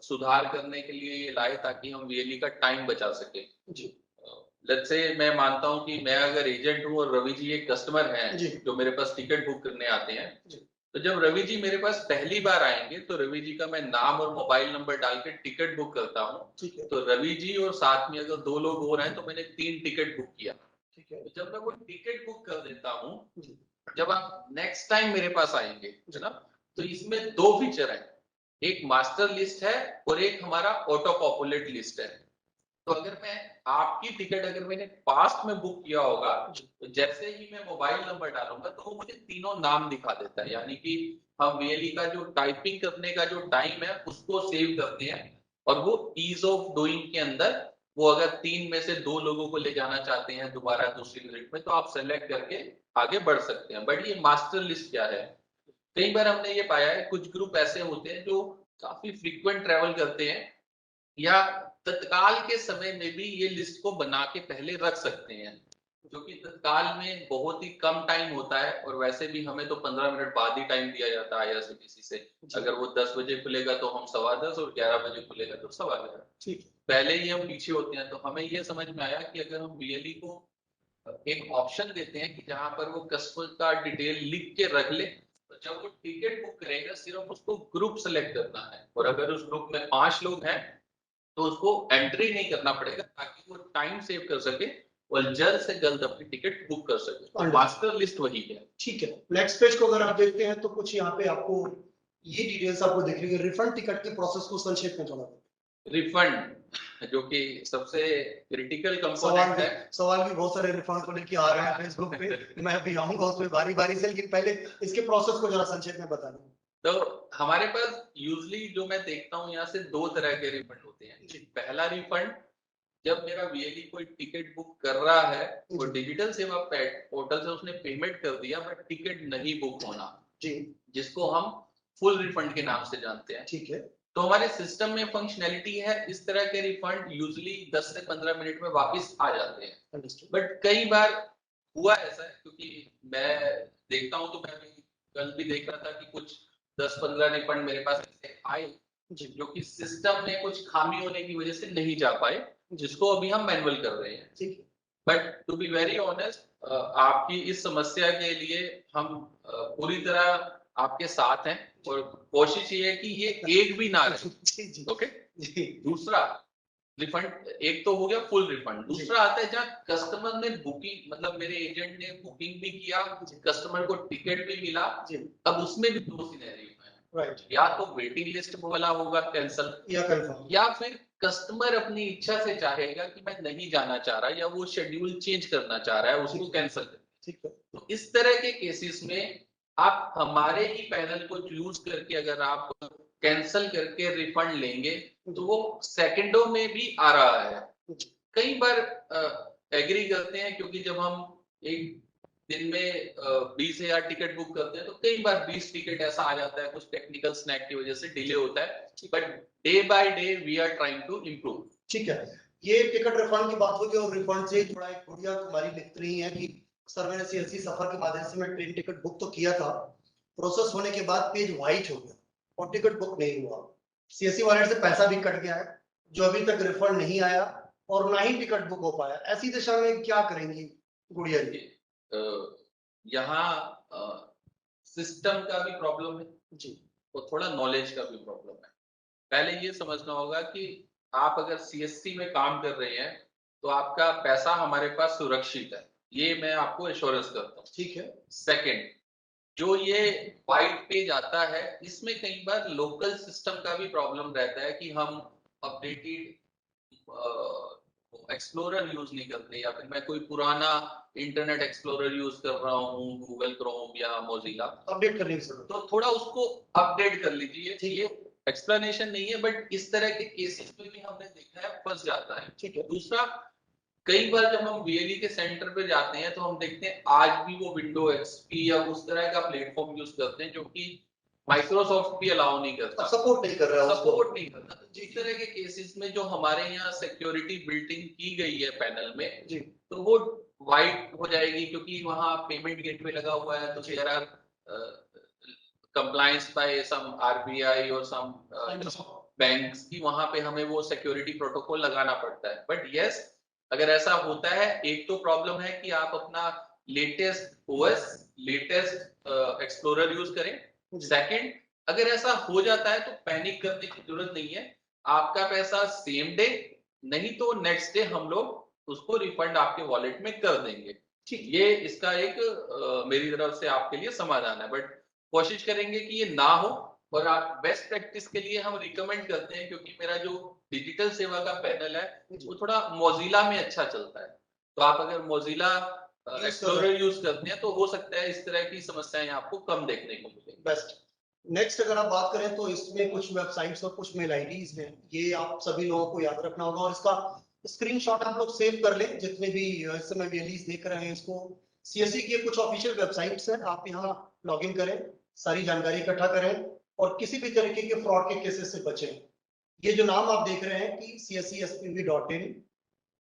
सुधार करने के लिए ये लाए ताकि हम वीएलई का टाइम बचा सके जी। लेट्स से मैं मानता हूं कि मैं अगर एजेंट हूं और रवि जी एक कस्टमर हैं जो मेरे पास टिकट बुक करने आते हैं जी। तो जब रवि जी मेरे पास पहली बार आएंगे तो रवि जी का मैं नाम और मोबाइल नंबर डाल के टिकट बुक करता हूँ। तो रवि जी और साथ में अगर 2 लोग और हैं तो मैंने 3 टिकट बुक किया। ठीक है। तो जब मैं वो टिकट बुक कर देता हूँ, जब आप नेक्स्ट टाइम मेरे पास आएंगे है ना, तो इसमें 2 फीचर है, एक मास्टर लिस्ट है और एक हमारा ऑटो पॉपुलेट लिस्ट है। तो अगर मैं आपकी टिकट अगर मैंने पास्ट में बुक किया होगा तो जैसे ही मैं मोबाइल नंबर डालूंगा तो वो मुझे तीनों नाम दिखा देता है, यानी कि हम वीएलई का जो टाइपिंग करने का जो टाइम है उसको सेव करते हैं और वो ईज ऑफ डूइंग के अंदर वो अगर 3 में से 2 लोगों को ले जाना चाहते हैं दोबारा दूसरी विजिट में तो आप सेलेक्ट करके आगे बढ़ सकते हैं। बट ये मास्टर लिस्ट क्या है, कई बार हमने ये पाया है कुछ ग्रुप ऐसे होते हैं जो काफी फ्रीक्वेंट ट्रेवल करते हैं या तत्काल के समय में भी ये लिस्ट को बना के पहले रख सकते हैं, क्योंकि तत्काल में बहुत ही कम टाइम होता है और वैसे भी हमें तो 15 मिनट बाद ही टाइम दिया जाता है आईआरसीटीसी से। अगर वो 10 बजे खुलेगा तो हम 10:15 और 11 बजे खुलेगा तो 11:15। ठीक, पहले ही हम पीछे होते हैं। तो हमें ये समझ में आया कि अगर हम वीएलई को एक ऑप्शन देते हैं कि जहां पर वो कस्टमर का डिटेल लिख के रख ले, तो जब वो टिकट बुक करेगा सिर्फ उसको ग्रुप सेलेक्ट करना है और अगर उस ग्रुप में 5 लोग हैं तो उसको एंट्री नहीं करना पड़ेगा ताकि वो टाइम सेव कर सके और जल्द से जल्द अपनी टिकट बुक कर सके। तो मास्टर लिस्ट वही है। ठीक है, नेक्स्ट पेज को अगर आप देखते हैं तो कुछ यहाँ पे आपको ये डिटेल्स आपको दिख रही है। रिफंड टिकट के प्रोसेस को संक्षेप में थोड़ा रिफंड जो कि सबसे क्रिटिकल कंपोनेंट है। सवाल भी बहुत सारे रिफंड को लेके आ रहे हैं फेसबुक पे, मैं भी आऊंगा उसमें बारी बारी से, लेकिन पहले इसके प्रोसेस को जरा संक्षेप में बता दें। तो हमारे पास यूजली जो मैं देखता हूँ यहाँ से 2 तरह के रिफंड होते हैं। पहला रिफंड जब मेरा वीएलई कोई टिकट बुक कर रहा है वो डिजिटल सेवा पोर्टल से उसने पेमेंट कर दिया बट टिकट नहीं बुक होना जी, जिसको हम फुल रिफंड के नाम से जानते हैं। ठीक है, तो हमारे सिस्टम में फंक्शनैलिटी है इस तरह के रिफंड यूजली 10 से 15 मिनट में वापस आ जाते हैं। बट कई बार हुआ ऐसा है, क्योंकि मैं देखता हूँ तो मैं भी कल भी देख रहा था कि कुछ 10-15 रिफंड मेरे पास ऐसे आए जो कि सिस्टम में कुछ खामी होने की वजह से नहीं जा पाए, जिसको अभी हम मैनुअल कर रहे हैं। But to be very honest, आपकी इस समस्या के लिए हम पूरी तरह आपके साथ हैं और कोशिश ये है कि ये एक भी ना रहे। ओके, दूसरा रिफंड एक तो हो गया फुल रिफंड, दूसरा आता है जहाँ कस्टमर ने बुकिंग, मतलब मेरे एजेंट ने बुकिंग भी किया, कस्टमर को टिकट भी मिला, अब उसमें भी 2 सिनेरियो हैं। राइट, या तो वेटिंग लिस्ट वाला होगा कैंसिल या कंफर्म, या फिर कस्टमर अपनी इच्छा से चाहेगा कि मैं नहीं जाना चाह रहा या वो शेड्यूल चेंज करना चाह रहा है, उसको कैंसिल कर। ठीक है, तो इस तरह के केसेस में आप हमारे ही पैनल को यूज करके अगर आप कैंसिल करके रिफंड लेंगे तो वो सेकंडों में भी आ रहा है। कई बार एग्री करते हैं, क्योंकि जब हम एक दिन में 20,000 टिकट बुक करते हैं तो कई बार 20 टिकट ऐसा आ जाता है, कुछ टेक्निकल स्नैक की वजह से डिले होता है, but day by day we are trying to improve. ठीक है, ये टिकट रिफंड की बात होगी और रिफंड से थोड़ा एक बढ़िया तुम्हारी लिख रही है कि सर मैंने सीएससी सफर के माध्यम से मैं ट्रेन टिकट बुक तो किया था, प्रोसेस होने के बाद पेज व्हाइट हो गया और टिकट बुक नहीं हुआ, सीएससी वॉलेट से पैसा भी कट गया है जो अभी तक रिफंड नहीं आया और ना ही टिकट बुक हो पाया। ऐसी दिशा में क्या करेंगी गुड़िया जी? यहाँ सिस्टम का भी प्रॉब्लम है जी और थोड़ा नॉलेज का भी प्रॉब्लम है। पहले ये समझना होगा कि आप अगर सीएससी में काम कर रहे हैं तो आपका पैसा हमारे पास सुरक्षित है, ये मैं आपको एश्योरेंस करता हूँ। ठीक है, सेकंड, जो ये व्हाइट पेज आता है इसमें कई बार लोकल सिस्टम का भी प्रॉब्लम रहता है कि हम अपडेटेड एक्सप्लोरर यूज नहीं करते, या फिर मैं कोई पुराना इंटरनेट एक्सप्लोरर यूज कर रहा हूँ, गूगल क्रोम या मोजिला, अपडेट करने की जरूरत, तो थोड़ा उसको अपडेट कर लीजिए। ठीक है, एक्सप्लेनेशन नहीं है बट इस तरह के केसेस में भी हमने देखा है फंस जाता है। ठीक है, दूसरा, कई बार जब हम वीएलई के सेंटर पे जाते हैं तो हम देखते हैं आज भी वो विंडो एक्सपी या उस तरह का प्लेटफॉर्म यूज करते हैं जो कि माइक्रोसॉफ्ट भी अलाउ नहीं करता, सपोर्ट नहीं कर रहा है, सपोर्ट नहीं करता। तो जिस तरह के केसेस में जो हमारे यहाँ सिक्योरिटी बिल्डिंग की गई है पैनल में जी, तो वो वाइट हो जाएगी, क्योंकि वहाँ पेमेंट गेटवे लगा हुआ है, तो there are compliance by some RBI और some banks की, वहां पे हमें वो सिक्योरिटी प्रोटोकॉल लगाना पड़ता है। बट यस, अगर ऐसा होता है, एक तो प्रॉब्लम है कि आप अपना latest OS, latest explorer use करें। सेकंड, अगर ऐसा हो जाता है तो पैनिक करने की जरूरत नहीं है, आपका पैसा सेम डे, नहीं तो नेक्स्ट डे हम लोग उसको रिफंड आपके वॉलेट में कर देंगे। ठीक, ये इसका एक मेरी तरफ से आपके लिए समाधान है। बट कोशिश करेंगे कि ये ना हो, और आप बेस्ट प्रैक्टिस के लिए हम रिकमेंड करते हैं, क्योंकि मेरा जो डिजिटल सेवा का पैनल है वो थोड़ा मोजिला में अच्छा चलता है, तो आप अगर मोजिला एक्सप्लोरर यूज करते हैं तो हो सकता है इस तरह की समस्याएं आपको कम देखने को मिलेंगी। बेस्ट। नेक्स्ट अगर आप बात करें तो इसमें कुछ वेबसाइट्स और कुछ मेल आईडीज हैं, ये आप सभी लोगों को याद रखना होगा, और इसका स्क्रीनशॉट आप लोग सेव कर लें, जितने भी इस समय वीएलईज देख रहे हैं इसको। सीएससी की कुछ ऑफिशियल वेबसाइट्स हैं, आप यहाँ लॉग इन करें, सारी जानकारी इकट्ठा करें और किसी भी तरीके के फ्रॉड के केसेस से बचें। ये जो नाम आप देख रहे हैं कि cscspv.in,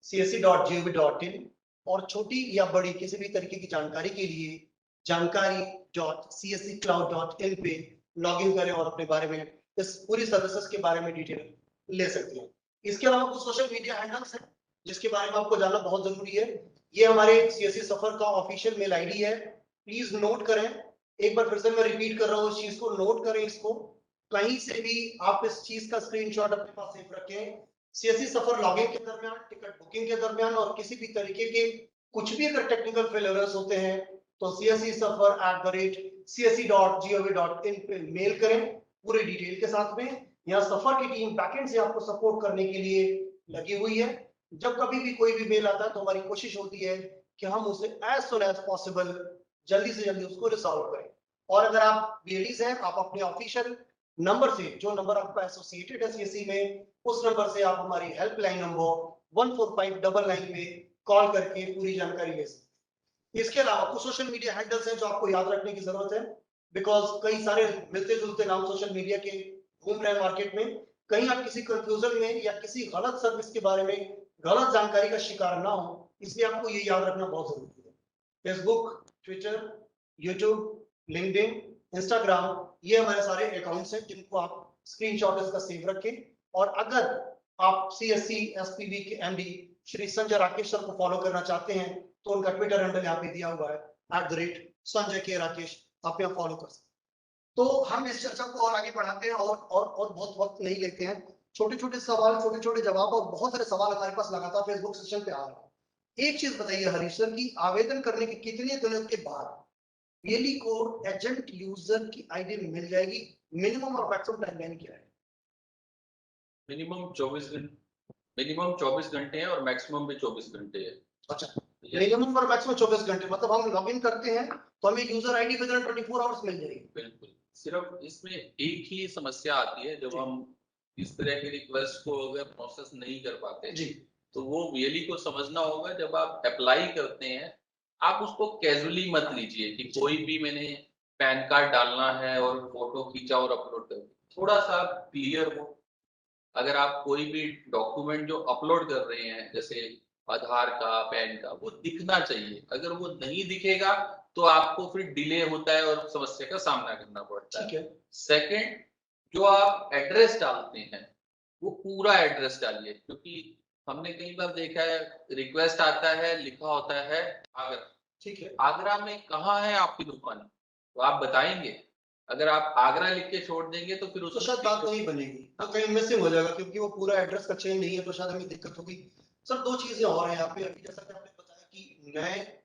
csc.gov.in, और छोटी या बड़ी किसी भी तरीके की जानकारी के लिए जानकारी.csccloud.in पे लॉग इन करें और अपने बारे में इस पूरी सर्विसेज के बारे में डिटेल ले सकते हैं। इसके अलावा कुछ सोशल मीडिया हैंडल्स हैं जिसके बारे में आपको जानना बहुत जरूरी है। ये हमारे सीएससी सफर का ऑफिशियल मेल आईडी है, प्लीज नोट करें। एक बार फिर से मैं रिपीट कर रहा हूँ, इस चीज को नोट करें, इसको कहीं से भी आप इस चीज का स्क्रीनशॉट अपने पास सेव रखें। सीएससी सफर लॉगिन के दरमियान, टिकट बुकिंग के दरमियान और किसी भी तरीके के कुछ भी अगर टेक्निकल फेलियर्स होते हैं तो csc@csc.gov.in पे मेल करें पूरे डिटेल के साथ में। यहाँ सफर की टीम बैकएंड से आपको सपोर्ट करने के लिए लगी हुई है। जब कभी भी कोई भी मेल आता है तो हमारी कोशिश होती है कि हम उसे एज सुन एज पॉसिबल जल्दी से जल्दी उसको रिसॉल्व करें। और अगर आप वीएलईज हैं, आप अपने ऑफिशियल नंबर से, जो नंबर आपका एसोसिएटेड है सीएससी में, उस नंबर से आप हमारी हेल्पलाइन नंबर 14599 पे कॉल करके पूरी जानकारी ले सकते हैं। इसके अलावा कुछ सोशल मीडिया हैंडल्स हैं जो आपको याद रखने की जरूरत है, बिकॉज कई सारे मिलते जुलते नाम सोशल मीडिया के घूम रहे हैं मार्केट में। कहीं आप किसी कंफ्यूजन में या किसी गलत सर्विस के बारे में गलत जानकारी का शिकार ना हो, इसलिए आपको ये याद रखना बहुत जरूरी है। Facebook, Twitter, YouTube, LinkedIn, Instagram, ये हमारे सारे अकाउंट्स हैं जिनको आप स्क्रीनशॉट इसका सेव रखें। और अगर आप सीएससी एसपीवी के एमडी श्री संजय राकेश सर को फॉलो करना चाहते हैं तो उनका ट्विटर हैंडल यहाँ पे दिया हुआ है @संजय के राकेश, आप यहाँ फॉलो कर सकते हैं। तो हम इस चर्चा को और आगे बढ़ाते हैं और बहुत वक्त नहीं लेते हैं। छोटे छोटे सवाल, छोटे छोटे जवाब और बहुत सारे सवाल हमारे पास लगातार फेसबुक सेशन पे आ रहे हैं। एक चीज बताइए हरीश सर की, आवेदन करने के कितने दिनों के बाद वीएलई को एजेंट यूजर की आईडी मिल जाएगी? मिनिमम और मैक्सिमम टाइमलाइन क्या है? मिनिमम 24 घंटे है और मैक्सिमम भी 24 घंटे है। अच्छा, मिनिमम और मैक्सिमम 24 घंटे, मतलब हम लॉगिन करते हैं तो हमें user ID within 24 hours मिल जाएगी। बिल्कुल, सिर्फ इसमें एक ही समस्या आती है, जब हम इस तरह के रिक्वेस्ट को अगर प्रोसेस नहीं कर पाते जी, तो वो वीएलई को समझना होगा, जब आप अप्लाई करते हैं आप उसको कैजुअली मत लीजिए कि कोई भी मैंने पैन कार्ड डालना है और फोटो खींचा और अपलोड कर, थोड़ा सा क्लियर हो। अगर आप कोई भी डॉक्यूमेंट जो अपलोड कर रहे हैं, जैसे आधार का, पैन का, वो दिखना चाहिए। अगर वो नहीं दिखेगा तो आपको फिर डिले होता है और समस्या का सामना करना पड़ता है। सेकंड, जो आप एड्रेस डालते हैं वो पूरा एड्रेस डालिए, क्योंकि हमने कई बार देखा है रिक्वेस्ट आता है, लिखा होता है आगरा, ठीक है, आगरा में कहाँ है आपकी दुकान, तो आप बताएंगे। अगर आप आगरा लिख के छोड़ देंगे तो फिर उसको शायद बात नहीं बनेगी, तो कहीं मिसिंग हो जाएगा, क्योंकि वो पूरा एड्रेस का चेंज नहीं है, तो शायद हमें दिक्कत होगी। सर दो चीजें और हैं यहाँ पे, अभी जैसा कि आपने बताया कि नए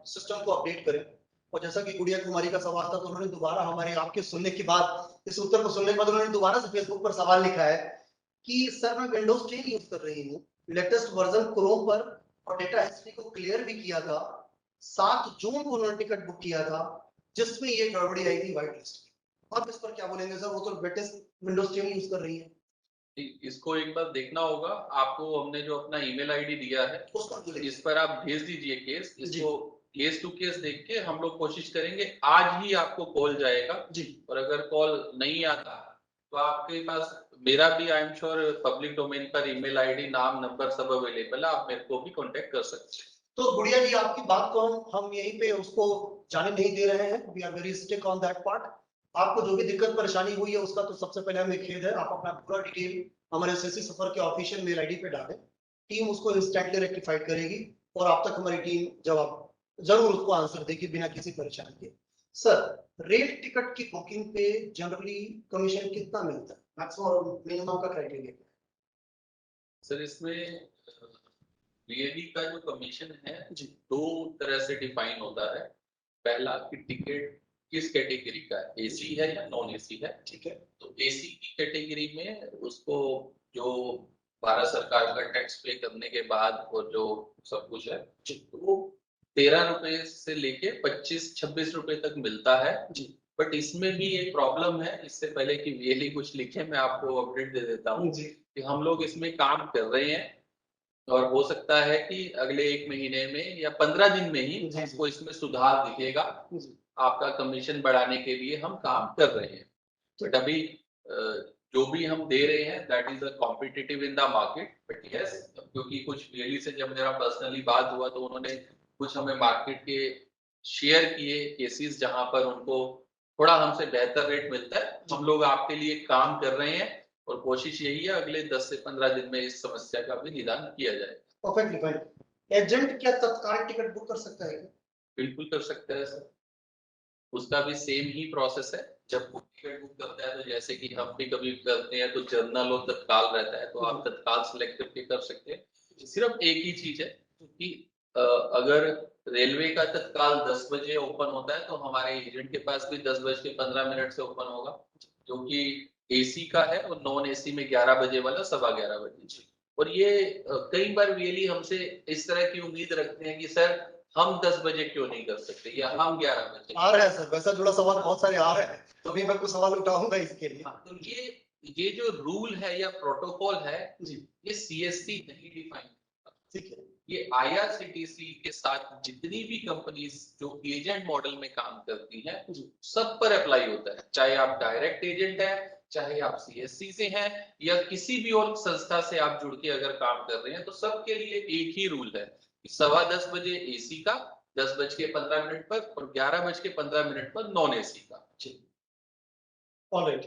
सिस्टम को अपडेट करें, और जैसा कि गुड़िया कुमारी का सवाल था तो उन्होंने दोबारा हमारे आपके सुनने के बाद, इस उत्तर को सुनने के बाद उन्होंने दोबारा से फेसबुक पर सवाल लिखा है कि सर मैं विंडोज 10 यूज कर रही हूँ, लेटेस्ट वर्जन क्रोम पर, और डेटा हिस्ट्री को क्लियर भी किया था, 7 जून को उन्होंने टिकट बुक किया था जिसमें ये गड़बड़ी आई थी व्हाइट लिस्ट। आप इस पर क्या बोलेंगे सर? वो तो लेटेस्ट विंडोज 10 यूज कर रही है। इसको एक बार देखना होगा, आपको हमने जो अपना ईमेल आईडी दिया है इस पर आप भेज दीजिए केस। इसको केस टू केस देख के हम लोग कोशिश करेंगे, आज ही आपको कॉल जाएगा जी। और अगर कॉल नहीं आता तो आपके पास मेरा भी I am sure public domain पर ईमेल आईडी, नाम, नंबर सब अवेलेबल है, आप मेरे को भी कांटेक्ट कर सकते हैं। तो गुड़िया जी आपकी बात को हम यहीं पे उसको जाने नहीं दे रहे हैं, we are very stick on that part. आपको जो भी दिक्कत परेशानी हुई है उसका तो सबसे पहले हमें खेद है। आप अपना पूरा डिटेल हमारे एसएससी सफर के ऑफिशियल मेल आईडी पे डालें, टीम उसको इंस्टेंटली रेक्टिफाइड करेगी और आप तक हमारी टीम जवाब जरूर उसको आंसर देगी बिना किसी परेशानी के। सर, रेल टिकट की बुकिंग पे जनरली कमीशन कितना मिलता है, मैक्सिमम और मिनिमम का क्राइटेरिया? सर इसमें वीएवी का जो कमीशन है दो तरह से डिफाइन होता है। पहला कि टिकट किस कैटेगरी का है, एसी है या नॉन एसी है। ठीक है, तो एसी की कैटेगरी में उसको जो भारत सरकार का टैक्स पे करने के बाद और जो सब कुछ है वो 13 रुपए से लेके 25-26 रुपए तक मिलता है जी। बट इसमें भी एक प्रॉब्लम है, इससे पहले कि वीएलई कुछ लिखे मैं आपको अपडेट दे देता हूँ कि हम लोग इसमें काम कर रहे हैं और हो सकता है कि अगले 1 महीने में या 15 दिन में ही आपको इसमें सुधार दिखेगा। आपका कमीशन बढ़ाने के लिए हम काम कर रहे हैं। बट अभी जो भी हम दे रहे हैं that is a competitive in the market. But yes, क्योंकि कुछ वीएलई से जब मेरा पर्सनली बात हुआ तो उन्होंने कुछ हमें मार्केट के शेयर किए केसेस जहां पर उनको थोड़ा हमसे बेहतर रेट मिलता है। हम लोग आपके लिए काम कर रहे हैं और कोशिश यही है अगले 10 से 15 दिन में इस समस्या का भी निदान किया जाए। Perfectly fine. एजेंट क्या तत्काल टिकट बुक कर सकता है? बिल्कुल कर सकता है सर, उसका भी सेम ही प्रोसेस है। जब टिकट बुक करता है तो जैसे कि हम भी कभी करते हैं तो जर्नल और तत्काल रहता है, तो आप तत्काल सिलेक्ट करके कर सकते हैं। सिर्फ एक ही चीज है कि अगर रेलवे का तत्काल 10 बजे ओपन होता है तो हमारे एजेंट के पास भी 10:15 से ओपन होगा, जो कि एसी का है, और नॉन एसी में 11 बजे वाला 11:15 बजे। और ये कई बार वीएलई हमसे इस तरह की उम्मीद रखते हैं कि सर हम 10 बजे क्यों नहीं कर सकते या हम 11 बजे। आ रहा है सर, वैसा जुड़ा सवाल बहुत सारे आ रहे हैं, तो भी मैं कुछ सवाल उठाऊंगा इसके लिए। तो ये जो रूल है या प्रोटोकॉल है ये सीएससी नहीं डिफाइन, ठीक है। ये आईआरसीटीसी के साथ जितनी भी कंपनीज जो एजेंट मॉडल में काम करती हैं सब पर अप्लाई होता है। चाहे आप डायरेक्ट एजेंट है, चाहे आप सीएससी से हैं या किसी भी और संस्था से आप जुड़ के अगर काम कर रहे हैं, तो सबके लिए एक ही रूल है कि 10:15 बजे एसी का, 10:15 पर और 11:15 पर नॉन एसी का। ऑलराइट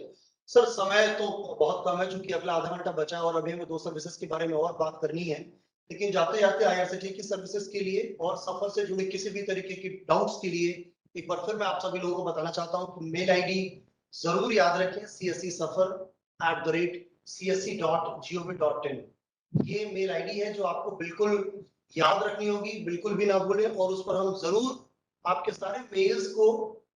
सर, समय तो बहुत कम है क्योंकि अगला आधा घंटा बचा है और अभी हमें 2 सर्विसेज के बारे में और बात करनी है। लेकिन जाते जाते आईआरसीटी की सर्विसेज के लिए और सफर से जुड़े किसी भी तरीके की डाउट्स के लिए एक बार फिर मैं आप सभी लोगों को बताना चाहता हूं कि मेल आईडी जरूर याद रखें, cscsafar@csc.gov.in। ये मेल आईडी है जो आपको बिल्कुल याद रखनी होगी, बिल्कुल भी ना भूलें। और उस पर हम जरूर आपके सारे मेल्स को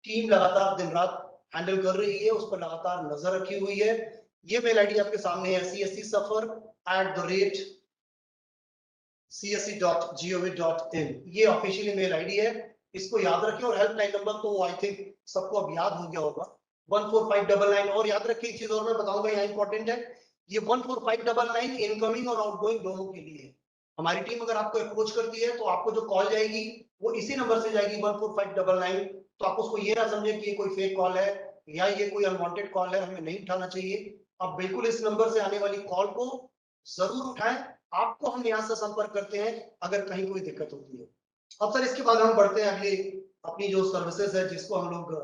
टीम लगातार दिन रात हैंडल कर रही है, उस पर लगातार नजर रखी हुई है। ये मेल आईडी आपके सामने है, cscsafar@csc.gov.in। ये ऑफिशियली मेल आईडी है, इसको याद रखें। और हेल्पलाइन नंबर तो आई थिंक सबको अब याद हो गया होगा, 14599। और याद रखें एक चीज और मैं बताऊंगा, यहाँ इंपॉर्टेंट है, ये 14599 इनकमिंग और आउटगोइंग दोनों के लिए है। हमारी टीम अगर आपको अप्रोच करती है तो आपको जो कॉल जाएगी वो इसी नंबर से जाएगी 14599। तो आप उसको ये ना समझे कि ये कोई फेक कॉल है या ये कोई अनवांटेड कॉल है, हमें नहीं उठाना चाहिए। आप बिल्कुल इस नंबर से आने वाली कॉल को जरूर उठाएं, आपको हम यहाँ से संपर्क करते हैं अगर कहीं कोई दिक्कत होती है। अब सर इसके बाद हम बढ़ते हैं अगली अपनी जो सर्विसेज है जिसको हम लोग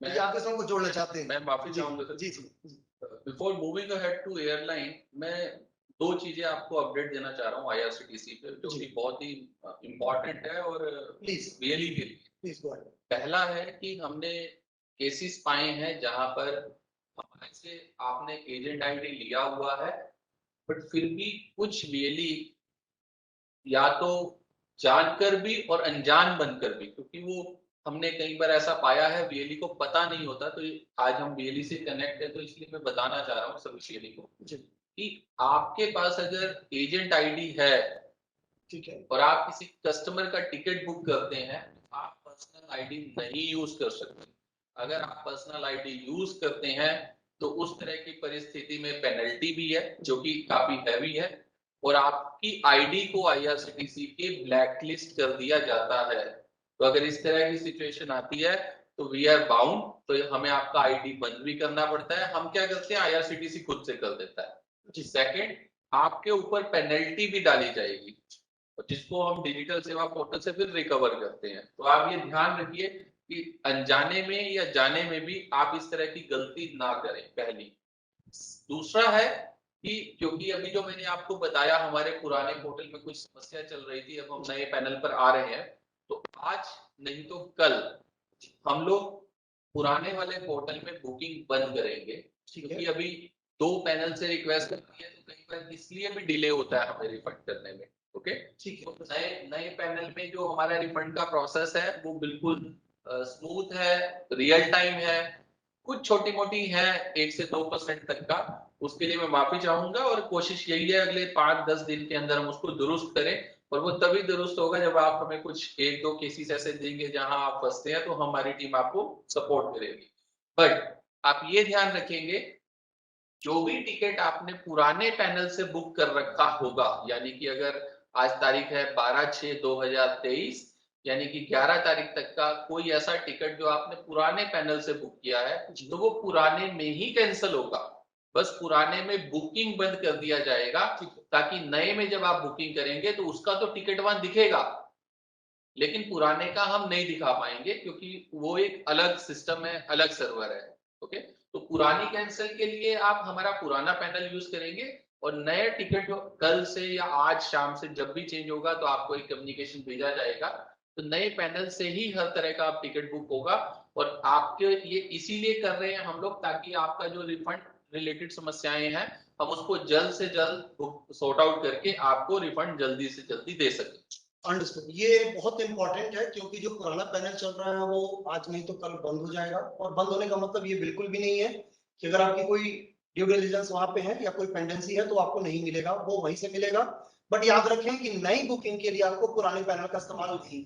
आपके संग को जोड़ना चाहते हैं। मैं माफी चाहूंगा जी। Before moving ahead to airline, मैं 2 चीजें आपको अपडेट देना चाह रहा हूँ आईआरसीटीसी पे, जो कि बहुत ही इंपॉर्टेंट है और रियली के लिए। पहला है कि हमने केसेस पाए हैं जहां पर हमारे से आपने एजेंट आईडी लिया हुआ है बट फिर भी कुछ वीएलई या तो जानकर भी और अनजान बनकर भी, क्योंकि वो हमने कई बार ऐसा पाया है वीएलई को पता नहीं होता। तो आज हम वीएलई से कनेक्ट है तो इसलिए मैं बताना चाह रहा हूँ सभी वीएलई को कि आपके पास अगर एजेंट आईडी है, ठीक है, और आप किसी कस्टमर का टिकट बुक करते हैं, आप पर्सनल आईडी नहीं यूज कर सकते। अगर आप पर्सनल आईडी यूज करते हैं तो उस तरह की परिस्थिति में पेनल्टी भी है जो कि काफी हैवी है, और आपकी आईडी को आईआरसीटीसी के ब्लैकलिस्ट कर दिया जाता है। तो अगर इस तरह की सिचुएशन आती है तो वी आर बाउंड, तो हमें आपका आईडी बंद भी करना पड़ता है। हम क्या करते हैं, आईआरसीटीसी खुद से कर देता है। सेकंड, आपके ऊपर पेनल्टी भी डाली जाएगी जिसको हम डिजिटल सेवा पोर्टल से फिर रिकवर करते हैं। तो आप ये ध्यान रखिए कि अनजाने में या जाने में भी आप इस तरह की गलती ना करें, पहली। दूसरा है कि क्योंकि अभी जो मैंने आपको बताया हमारे पुराने पोर्टल में कुछ समस्या चल रही थी, अब हम नए पैनल पर आ रहे हैं, तो आज नहीं तो कल हम लोग पुराने वाले पोर्टल में बुकिंग बंद करेंगे, क्योंकि अभी 2 पैनल से रिक्वेस्ट करती है, तो कई बार इसलिए भी डिले होता है हमें रिफंड करने में। ओके, ठीक है। तो नए पैनल में जो हमारा रिफंड का प्रोसेस है वो बिल्कुल स्मूथ है, रियल टाइम है। कुछ छोटी मोटी है 1 से 2% तक का, उसके लिए मैं माफी चाहूंगा, और कोशिश यही है अगले 5-10 दिन के अंदर हम उसको दुरुस्त करें, और वो तभी दुरुस्त होगा जब आप हमें कुछ 1-2 केसेस ऐसे देंगे जहां आप फंसते हैं, तो हमारी टीम आपको सपोर्ट करेगी। बट आप ये ध्यान रखेंगे, जो भी टिकट आपने पुराने पैनल से बुक कर रखा होगा, यानी कि अगर आज तारीख है 12/6/2023, यानी कि 11 तारीख तक का कोई ऐसा टिकट जो आपने पुराने पैनल से बुक किया है, तो वो पुराने में ही कैंसिल होगा। बस पुराने में बुकिंग बंद कर दिया जाएगा, ताकि नए में जब आप बुकिंग करेंगे तो उसका तो टिकट वहां दिखेगा, लेकिन पुराने का हम नहीं दिखा पाएंगे, क्योंकि वो एक अलग सिस्टम है, अलग सर्वर है। ओके, तो पुरानी कैंसिल के लिए आप हमारा पुराना पैनल यूज करेंगे, और नया टिकट जो कल से या आज शाम से जब भी चेंज होगा तो आपको एक कम्युनिकेशन भेजा जाएगा, तो नए पैनल से ही हर तरह का आप टिकट बुक होगा। और आपके ये इसीलिए कर रहे हैं हम लोग, ताकि आपका जो रिफंड रिलेटेड समस्याएं हैं, हम उसको जल्द से जल्द सॉर्ट आउट करके आपको रिफंड जल्दी से जल्दी दे सकें। अंडरस्टूड, ये बहुत इंपॉर्टेंट है, क्योंकि जो पुराना पैनल चल रहा है वो आज नहीं तो कल बंद हो जाएगा, और बंद होने का मतलब ये बिल्कुल भी नहीं है कि अगर आपकी कोई ड्यू डिलिजेंस वहां पे है या कोई पेंडेंसी है तो आपको नहीं मिलेगा, वो वहीं से मिलेगा। बट याद रखें कि नई बुकिंग के लिए आपको पुराने पैनल का इस्तेमाल नहीं,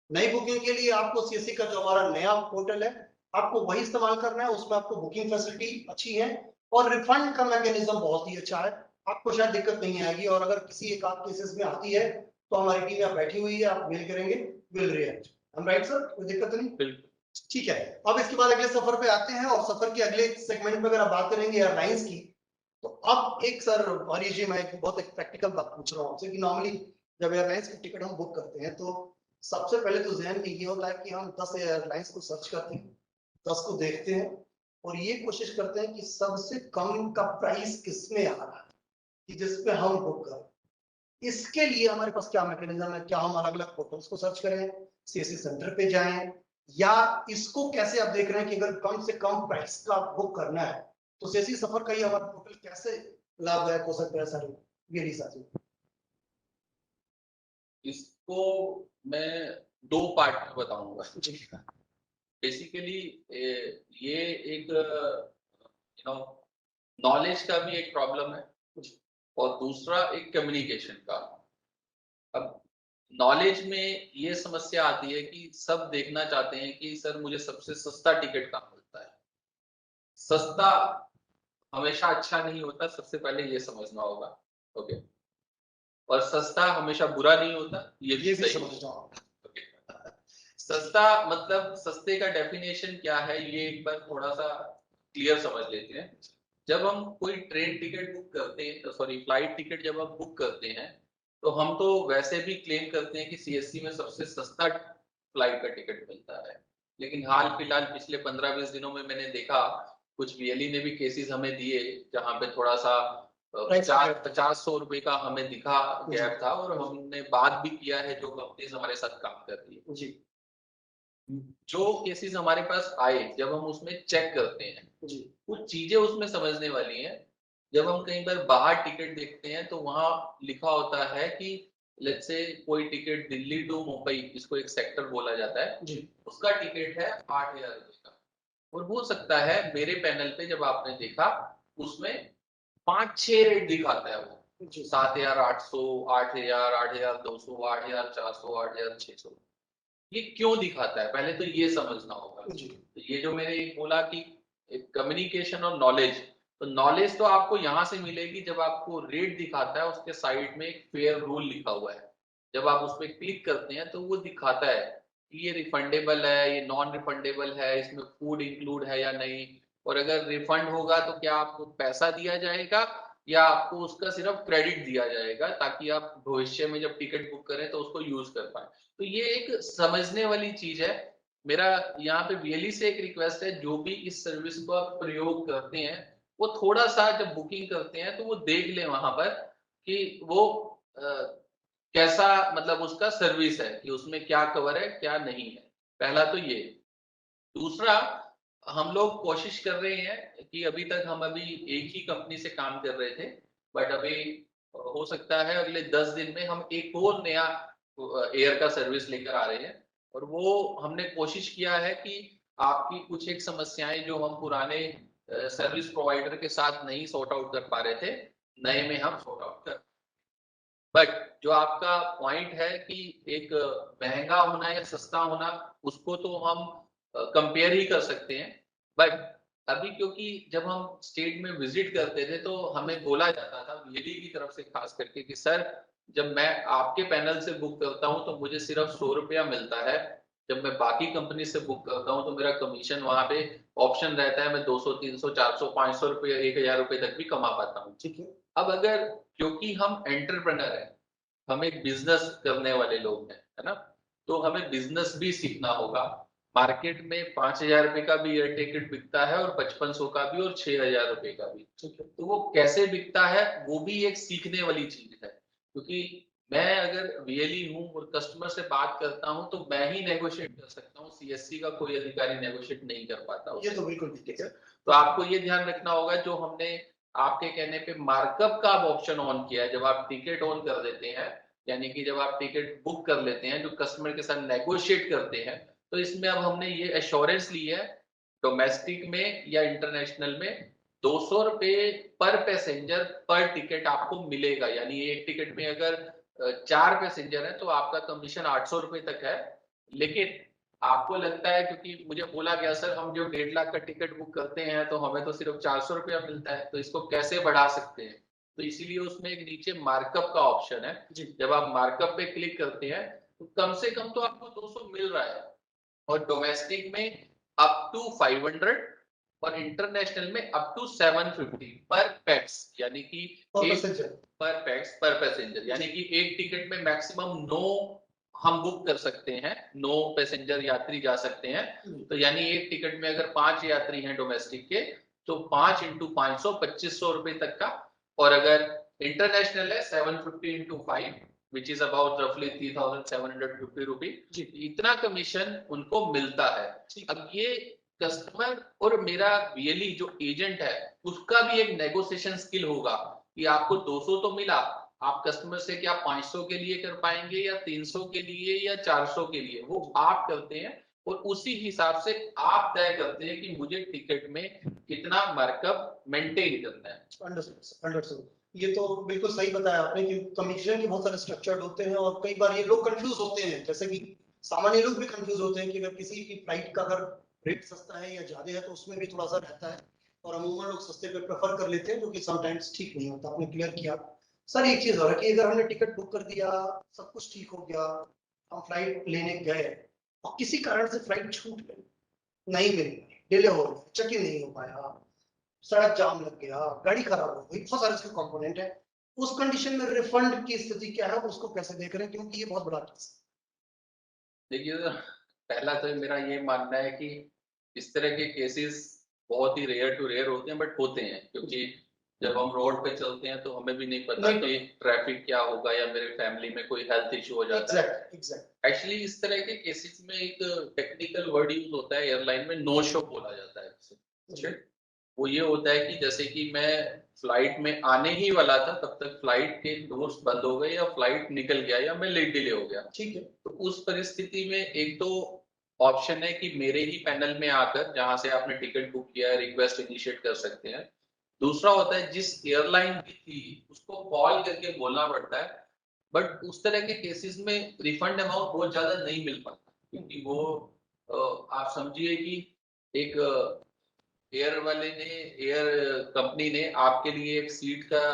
नई बुकिंग के लिए आपको सीएससी का जो हमारा नया पोर्टल है आपको वही इस्तेमाल करना है, उसमें आपको बुकिंग फैसिलिटी अच्छी है और रिफंड का मैकेनिज्म बहुत ही अच्छा है, आपको शायद दिक्कत नहीं आएगी। और अगर किसी एक आध केसेस में आती है तो हमारी टीम यहाँ बैठी हुई है, आप मेल करेंगे, विल रिएक्ट। हम राइट सर, कोई दिक्कत नहीं? बिल्कुल ठीक है। अब इसके बाद अगले सफर पे आते हैं, और सफर के अगले सेगमेंट में अगर आप बात करेंगे एयरलाइंस की, तो अब एक सर हरी जी, मैं एक बहुत एक प्रैक्टिकल बात पूछ रहा हूँ आपसे कि नॉर्मली जब एयरलाइंस की टिकट हम बुक करते हैं तो सबसे पहले तो जहन में ये होता है कि हम 10 एयरलाइंस को सर्च करते हैं, 10 को देखते हैं, और ये कोशिश करते हैं कि सबसे कम का प्राइस किसमें आ रहा है कि जिसपे हम बुक करें। इसके लिए हमारे पास क्या मैकेनिज्म है? क्या हम अलग अलग पोर्टल्स को सर्च करें, सीएससी सेंटर पे जाएं, या इसको कैसे आप देख रहे हैं कि अगर कम से कम प्राइस का बुक करना है तो सीएससी सफर का ही हमारा पोर्टल कैसे लाभदायक हो सकता है सर? ये नहीं साथी, इसको मैं 2 पार्ट में बताऊंगा। बेसिकली ये एक नॉलेज का भी एक प्रॉब्लम है, और दूसरा एक कम्युनिकेशन का। अब नॉलेज में ये समस्या आती है कि सब देखना चाहते हैं कि सर मुझे सबसे सस्ता टिकट कहाँ मिलता है। सस्ता हमेशा अच्छा नहीं होता, सबसे पहले ये समझना होगा। ओके, और सस्ता हमेशा बुरा नहीं होता, ये भी सही समझना होगा। सस्ता मतलब सस्ते का डेफिनेशन क्या है, ये एक बार थोड़ा सा क्लियर समझ लेते हैं। जब हम कोई ट्रेन टिकट बुक करते हैं, सॉरी फ्लाइट टिकट जब हम बुक करते हैं, तो हम तो वैसे भी क्लेम करते हैं कि सीएससी में सबसे सस्ता फ्लाइट का टिकट मिलता है। लेकिन हाल फिलहाल पिछले 15-20 दिनों में मैंने देखा कुछ वीएलई ने भी केसेस हमें दिए जहां पे थोड़ा सा 50-100 रुपए का हमें दिखा गैप था, और हमने बात भी किया है जो कंपनीज हमारे साथ काम कर रही है जी। जो केसेस हमारे पास आए, जब हम उसमें चेक करते हैं जी, कुछ चीजें उसमें समझने वाली हैं। जब हम कई बार बाहर टिकट देखते हैं तो वहां लिखा होता है कि लेट्स से कोई टिकट दिल्ली टू मुंबई, इसको एक सेक्टर बोला जाता है जी, उसका टिकट है 8,000 रुपए का, और हो सकता है मेरे पैनल पे जब आपने देखा उसमें 5-6 रेट दिखाता है, वो 7,800, 8,000, 8,200, 8,400, 8,600। ये क्यों दिखाता है, पहले तो ये समझना होगा। तो ये जो मैंने बोला कि कम्युनिकेशन और नॉलेज, तो नॉलेज तो आपको यहाँ से मिलेगी जब आपको रेट दिखाता है, उसके साइड में एक फेयर रूल लिखा हुआ है, जब आप उस पर क्लिक करते हैं तो वो दिखाता है कि ये रिफंडेबल है, ये नॉन रिफंडेबल है, इसमें फूड इंक्लूड है या नहीं, और अगर रिफंड होगा तो क्या आपको पैसा दिया जाएगा या आपको उसका सिर्फ क्रेडिट दिया जाएगा, ताकि आप भविष्य में जब टिकट बुक करें तो उसको यूज कर पाए। तो ये एक समझने वाली चीज है मेरा यहाँ पे वीएलई से एक रिक्वेस्ट है, जो भी इस सर्विस को आप प्रयोग करते हैं वो थोड़ा सा जब बुकिंग करते हैं तो वो देख लें वहां पर कि वो कैसा मतलब उसका सर्विस है, कि उसमें क्या कवर है क्या नहीं है। पहला तो ये। दूसरा, हम लोग कोशिश कर रहे हैं कि अभी तक हम अभी एक ही कंपनी से काम कर रहे थे, बट अभी हो सकता है अगले 10 दिन में हम एक और नया एयर का सर्विस लेकर आ रहे हैं। और वो हमने कोशिश किया है कि आपकी कुछ एक समस्याएं जो हम पुराने सर्विस प्रोवाइडर के साथ नहीं सॉर्ट आउट कर पा रहे थे, नए में हम सॉर्ट आउट कर। बट जो आपका पॉइंट है कि एक महंगा होना या सस्ता होना, उसको तो हम कंपेयर ही कर सकते हैं। बट अभी क्योंकि जब हम स्टेट में विजिट करते थे तो हमें बोला जाता था वीएलई की तरफ से खास करके कि सर, जब मैं आपके पैनल से बुक करता हूं तो मुझे सिर्फ 100 रुपया मिलता है, जब मैं बाकी कंपनी से बुक करता हूं तो मेरा कमीशन वहां पे ऑप्शन रहता है, मैं 200 300 400 500 रुपये 1000 रुपये तक भी कमा पाता हूँ। ठीक है। अब अगर क्योंकि हम एंटरप्रेन्योर है, हम एक बिजनेस करने वाले लोग हैं, है ना, तो हमें बिजनेस भी सीखना होगा। मार्केट में 5000 रुपए का भी एयर टिकट बिकता है और 5500 का भी और 6000 रुपए का भी। तो वो कैसे बिकता है वो भी एक सीखने वाली चीज है, क्योंकि मैं अगर वीएलई हूँ और कस्टमर से बात करता हूँ तो मैं ही नेगोशिएट कर सकता हूँ, सीएससी का कोई अधिकारी नेगोशिएट नहीं कर पाता। ये तो बिल्कुल ठीक है। तो आपको ये ध्यान रखना होगा, जो हमने आपके कहने पे मार्कअप का ऑप्शन ऑन किया है, जब आप टिकट ऑन कर देते हैं, यानी कि जब आप टिकट बुक कर लेते हैं, जो कस्टमर के साथ नेगोशिएट करते हैं, तो इसमें अब हमने ये एश्योरेंस ली है डोमेस्टिक में या इंटरनेशनल में 200 रुपए पर पैसेंजर पर टिकट आपको मिलेगा। यानी एक टिकट में अगर 4 पैसेंजर है तो आपका कमीशन 800 रुपए तक है। लेकिन आपको लगता है, क्योंकि मुझे बोला गया सर हम जो 1.5 लाख का टिकट बुक करते हैं तो हमें तो सिर्फ 400 रुपया मिलता है, तो इसको कैसे बढ़ा सकते हैं। तो इसीलिए उसमें एक नीचे मार्कअप का ऑप्शन है, जब आप मार्कअप पे क्लिक करते हैं तो कम से कम तो आपको 200 मिल रहा है, और डोमेस्टिक में अप टू 500 और इंटरनेशनल में अप टू 750 पर पैक्स, यानी कि पर पैसेंजर, यानी कि एक टिकट में मैक्सिमम 9 हम बुक कर सकते हैं, 9 पैसेंजर यात्री जा सकते हैं। तो यानी एक टिकट में अगर 5 यात्री हैं डोमेस्टिक के, तो 5 इंटू 500 2500 रुपए तक का। और अगर इंटरनेशनल है 750 इंटू 5 विच इज अबाउट रफली 3750 रुपीज, इतना कमीशन उनको मिलता है। अब ये कस्टमर और मेरा वीएलई जो एजेंट है उसका भी एक नेगोशिएशन स्किल होगा कि आपको 200 तो मिला, आप कस्टमर से क्या 500 के लिए कर पाएंगे या 300 के लिए या 400 के लिए, वो आप करते हैं और उसी हिसाब से आप तय करते हैं कि मुझे टिकट में कितना मार्कअप मेंटेन करना है। अंडरस्टूड। ये तो बिल्कुल सही बताया आपने कि कमीशन के बहुत सारे स्ट्रक्चर्ड होते हैं और कई बार ये लोग कंफ्यूज होते हैं, जैसे कि सामान्य लोग भी कंफ्यूज होते हैं कि अगर किसी की फ्लाइट का अगर रेट सस्ता है या ज्यादा है तो उसमें भी थोड़ा सा रहता है, और अमूमन लोग सस्ते पे प्रेफर कर लेते हैं, जो कि समटाइम्स ठीक नहीं होता। आपने क्लियर किया। सर एक चीज और है कि अगर हमने टिकट बुक कर दिया, सब कुछ ठीक हो गया, हम फ्लाइट लेने गए और किसी कारण से फ्लाइट छूट गई, नहीं मिली, डिले हो गया, चेक इन नहीं हो पाया, सड़क जाम लग गया, गाड़ी खराब हो गई, बहुत सारे इसके कंपोनेंट है, उस कंडीशन में रिफंड की स्थिति क्या है, उसको कैसे देख रहे हैं, क्योंकि ये बहुत बड़ा केस है। देखिए, पहला तो मेरा ये मानना है कि इस तरह के केसेस बहुत ही रेयर टू रेयर होते हैं, बट होते हैं, क्योंकि जब हम रोड पे चलते हैं तो हमें भी नहीं पता कि ट्रैफिक क्या होगा या मेरे फैमिली में कोई हेल्थ इशू हो जाता है। एक्चुअली इस तरह के केसेस में एक टेक्निकल वर्ड यूज होता है एयरलाइन में, नो शो बोला जाता है। वो ये होता है कि जैसे कि मैं फ्लाइट में आने ही वाला था, तब तक फ्लाइट के डोर्स बंद हो गए या फ्लाइट निकल गया या मैं लेट डिले हो गया, ठीक है। तो उस परिस्थिति में एक तो ऑप्शन है कि मेरे ही पैनल में आकर, जहां से आपने टिकट बुक किया है, रिक्वेस्ट इनिशिएट कर सकते हैं। दूसरा होता है जिस एयरलाइन की थी उसको कॉल करके बोलना पड़ता है, बट उस तरह के केसेस में रिफंड अमाउंट बहुत ज्यादा नहीं मिल पाता, क्योंकि वो आप समझिए कि एक एयर वाले ने, एयर कंपनी ने आपके लिए एक सीट का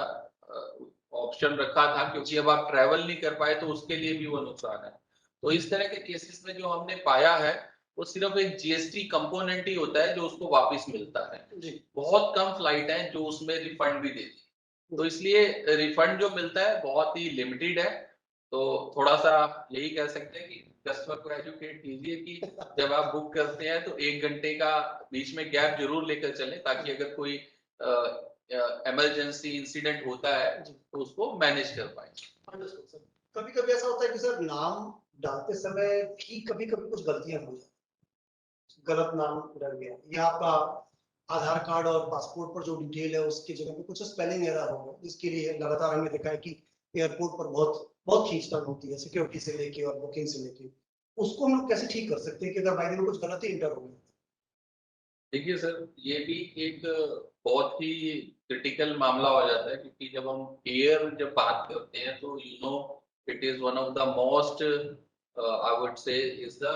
ऑप्शन रखा था, क्योंकि अब आप ट्रैवल नहीं कर पाए तो उसके लिए भी वो नुकसान है। तो इस तरह के केसेस में जो हमने पाया है वो सिर्फ एक जीएसटी कंपोनेंट ही होता है जो उसको वापस मिलता है। बहुत कम फ्लाइट है जो उसमें रिफंड भी देती है, तो इसलिए रिफंड जो मिलता है बहुत ही लिमिटेड है। तो थोड़ा सा यही कह सकते हैं कि कस्टमर को एजुकेट कीजिए कि जब आप बुक करते हैं तो 1 घंटे का बीच में गैप जरूर लेकर चलें, ताकि अगर कोई इमरजेंसी इंसिडेंट होता है तो उसको मैनेज कर पाए। कभी कभी ऐसा होता है कि सर नाम डालते समय भी कभी कभी कुछ गलतियां हो जाती, गलत नाम डल गया या आपका आधार कार्ड और पासपोर्ट पर जो डिटेल है उसकी जगह पे कुछ स्पेलिंग एरर हो गया, जिसके लिए लगातार हमने देखा है कि एयरपोर्ट पर बहुत बहुत खींचतान होती है सिक्योरिटी से लेके और बुकिंग से लेके। उसको हम लोग कैसे ठीक कर सकते हैं कि अगर बाई दिन कुछ गलती इंटर हो गई? देखिए सर, ये भी एक बहुत ही क्रिटिकल मामला हो जाता है, क्योंकि जब हम जब बात करते हैं तो it is one of the most I would say is the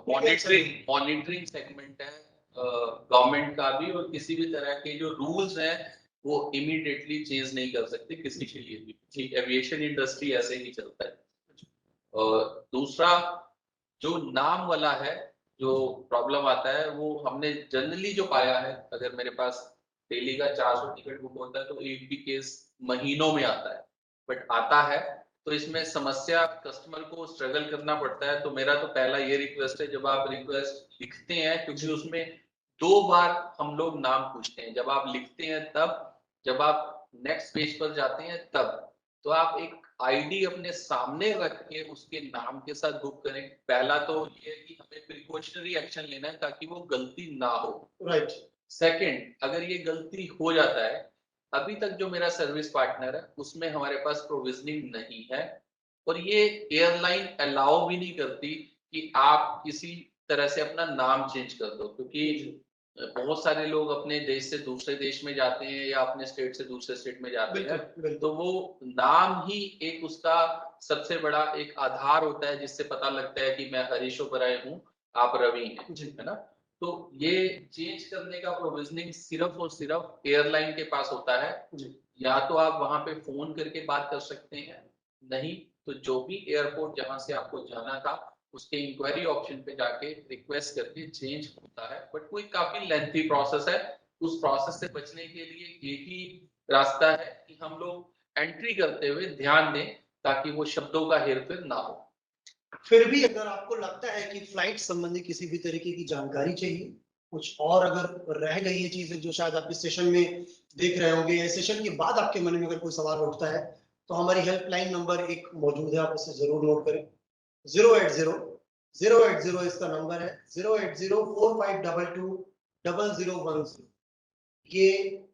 monitoring segment है गवर्नमेंट का भी, और किसी भी तरह के जो रूल्स हैं वो इमीडिएटली चेंज नहीं कर सकते किसी के लिए भी। एविएशन इंडस्ट्री ऐसे ही चलता है। और दूसरा जो नाम वाला है, जो प्रॉब्लम आता है, वो हमने जनरली जो पाया है, अगर मेरे पास डेली का 400 टिकट बुक होता है तो एक भी केस महीनों में आता है, बट आता है। तो इसमें समस्या कस्टमर को स्ट्रगल करना पड़ता है। तो मेरा तो पहला ये रिक्वेस्ट है, जब आप रिक्वेस्ट लिखते हैं, क्योंकि उसमें 2 बार हम लोग नाम पूछते हैं, जब आप लिखते हैं तब, जब आप नेक्स्ट पेज पर जाते हैं तब, तो आप एक आईडी अपने सामने रख के उसके नाम के साथ बुक करें। पहला तो ये है कि हमें प्रिकॉशनरी एक्शन लेना है ताकि वो गलती ना हो। राइट। सेकंड, अगर ये गलती हो जाता है, अभी तक जो मेरा सर्विस पार्टनर है उसमें हमारे पास प्रोविजनिंग नहीं है, और ये एयरलाइन अलाउ भी नहीं करती कि आप किसी तरह से अपना नाम चेंज कर दो, क्योंकि बहुत सारे लोग अपने देश से दूसरे देश में जाते हैं या अपने स्टेट से दूसरे स्टेट में जाते हैं, तो वो नाम ही एक उसका सबसे बड़ा एक आधार होता है जिससे पता लगता है कि मैं हरीश ओबराय हूँ, आप रवि हैं, है ना। तो ये चेंज करने का प्रोविजनिंग सिर्फ और सिर्फ एयरलाइन के पास होता है। या तो आप वहां पे फोन करके बात कर सकते हैं, नहीं तो जो भी एयरपोर्ट जहां से आपको जाना था उसके इंक्वायरी ऑप्शन पे जाके रिक्वेस्ट करके चेंज होता है, बट कोई काफी लेंथी प्रोसेस है। उस प्रोसेस से बचने के लिए एक ही रास्ता है कि हम लोग एंट्री करते हुए ध्यान दें ताकि वो शब्दों का हेरफेर ना हो। फिर भी अगर आपको लगता है कि फ्लाइट संबंधी किसी भी तरीके की जानकारी चाहिए, कुछ और अगर रह गई है चीजें जो शायद आप इस सेशन में देख रहे होंगे या सेशन के बाद आपके मन में अगर कोई सवाल उठता है, तो हमारी हेल्पलाइन नंबर एक मौजूद है, आप उसे जरूर नोट करें। 080 इसका नंबर है, 08045220010। ये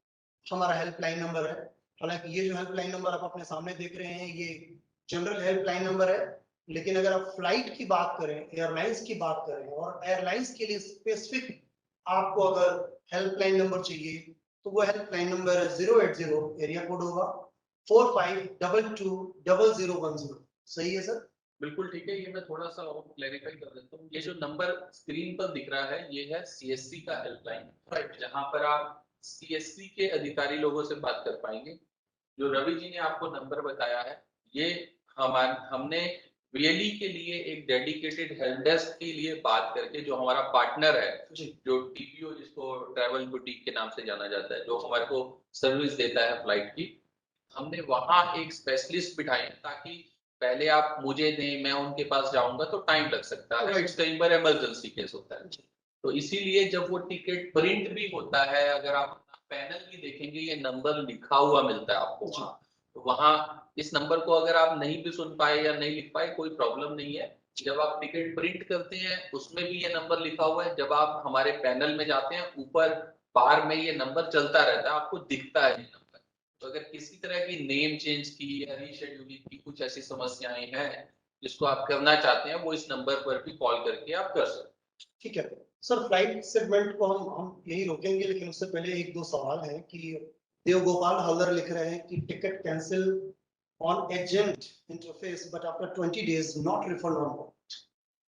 हमारा हेल्पलाइन नंबर है। हालांकि ये जो हेल्पलाइन नंबर आप अपने सामने देख रहे हैं ये जनरल हेल्पलाइन नंबर है, लेकिन अगर आप फ्लाइट की बात करें, एयरलाइंस की बात करें और एयरलाइंस के लिए स्पेसिफिक आपको अगर हेल्पलाइन नंबर चाहिए, तो वो हेल्पलाइन नंबर है 080, एरिया कोड होगा 45220010। सही है सर? बिल्कुल ठीक है। ये मैं थोड़ा सा और क्लैरिफाई कर देता हूँ। ये जो नंबर स्क्रीन पर दिख रहा है ये है सीएससी का हेल्पलाइन, राइट, जहां पर आप सीएससी के अधिकारी लोगों से बात कर पाएंगे। जो रवि जी ने आपको नंबर बताया है, ये हमने वीएलई के लिए एक डेडिकेटेड हेल्प डेस्क के लिए बात करके, जो हमारा पार्टनर है, जो टीपीओ जिसको ट्रैवल बुटीक के नाम से जाना जाता है, जो हमारे को सर्विस देता है फ्लाइट की, हमने वहां एक स्पेशलिस्ट बिठाए हैं ताकि पहले आप मुझे दें, मैं उनके पास जाऊंगा तो टाइम लग सकता है, कई बार इमरजेंसी केस होता है। तो इसीलिए जब वो टिकट प्रिंट भी होता है, अगर आप पैनल भी देखेंगे ये नंबर लिखा हुआ मिलता है आपको वहां। तो वहां इस नंबर को अगर आप नहीं भी सुन पाए या नहीं लिख पाए कोई प्रॉब्लम नहीं है। जब आप टिकट प्रिंट करते हैं उसमें भी ये नंबर लिखा हुआ है। जब आप हमारे पैनल में जाते हैं ऊपर बार में ये नंबर चलता रहता है, आपको दिखता है ये नंबर। तो अगर किसी तरह की नेम चेंज की या रीशेड्यूलिंग की कुछ ऐसी समस्याएं हैं जिसको आप करना चाहते हैं, वो इस नंबर पर भी कॉल करके आप कर सकते हैं। ठीक है सर, फ्लाइट सेगमेंट को हम यही रोकेंगे, लेकिन उससे पहले एक दो सवाल हैं कि देव गोपाल हल्दर लिख रहे हैं कि ticket cancel on agent interface but after 20 days not refund on board.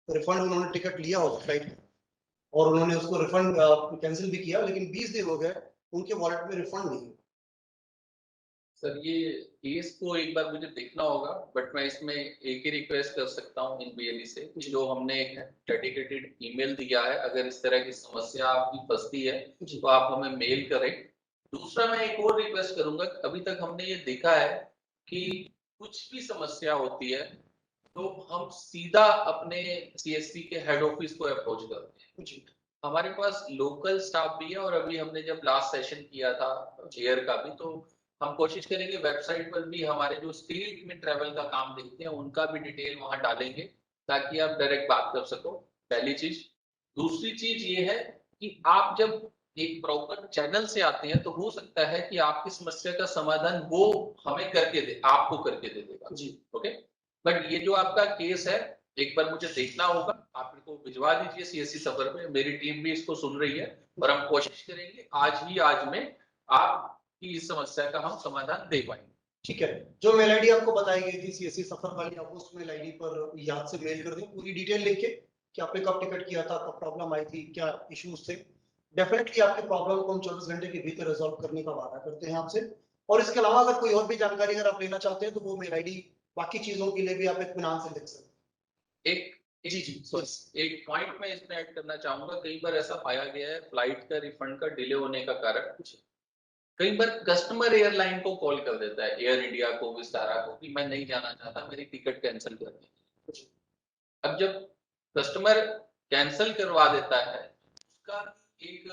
Refund उन्होंने टिकट लिया होगा फ्लाइट और उन्होंने उसको रिफंड कैंसिल भी किया, लेकिन 20 दिन हो गए उनके वॉलेट में रिफंड नहीं। सर ये केस को एक बार मुझे देखना होगा, बट मैं इसमें एक ही रिक्वेस्ट कर सकता हूँ इन बीएलई से, जो हमने एक डेडिकेटेड ईमेल दिया है, अगर इस तरह की समस्या आपकी फंसती है तो आप हमें मेल करें। दूसरा मैं एक और रिक्वेस्ट करूंगा, अभी तक हमने ये देखा है कि कुछ भी समस्या होती है तो हम सीधा अपने सीएससी के हेड ऑफिस को अप्रोच करते हैं। हमारे पास लोकल स्टाफ भी है और अभी हमने जब लास्ट सेशन किया था एयर का भी, तो हम कोशिश करेंगे वेबसाइट पर भी हमारे जो स्टेट में ट्रैवल का काम देखते हैं उनका भी डिटेल वहां डालेंगे ताकि आप डायरेक्ट बात कर सको, पहली चीज। दूसरी चीज ये है कि आप जब एक प्रॉपर चैनल से आते हैं तो हो सकता है कि आपकी समस्या का समाधान वो हमें करके दे, आपको करके दे देगा जी, ओके। बट ये जो आपका केस है एक बार मुझे देखना होगा, आप इनको भिजवा दीजिए सीएससी सफर पे, मेरी टीम भी इसको सुन रही है और हम कोशिश करेंगे आज में आपकी इस समस्या का हम समाधान दे पाएंगे। ठीक है, जो मेल आईडी आपको बताई गई थी सीएससी सफर वाली, आप उस मेल आईडी पर याद से मेल कर दें पूरी डिटेल लिख के कि आपने कब टिकट किया था, कब प्रॉब्लम आई थी, क्या इश्यूज थे। डेफिनेटली आपके प्रॉब्लम को हम 24 घंटे के भीतर रिजॉल्व करने का वादा करते हैं आपसे। और इसके अलावा अगर कोई और भी जानकारी अगर आप लेना चाहते हैं तो वो मेल आईडी बाकी चीजों के लिए भी आप इत्मीनान से लिख सकते हैं। एक पॉइंट मैं इसमें ऐड करना चाहूंगा, कई बार ऐसा पाया गया है फ्लाइट का रिफंड का डिले होने का कारण कुछ, कई बार कस्टमर एयरलाइन को कॉल कर देता है, एयर इंडिया को, विस्तारा को, कि मैं नहीं जाना चाहता, मेरी टिकट कैंसिल कर दीजिए। अब जब कस्टमर कैंसिल करवा देता है उसका एक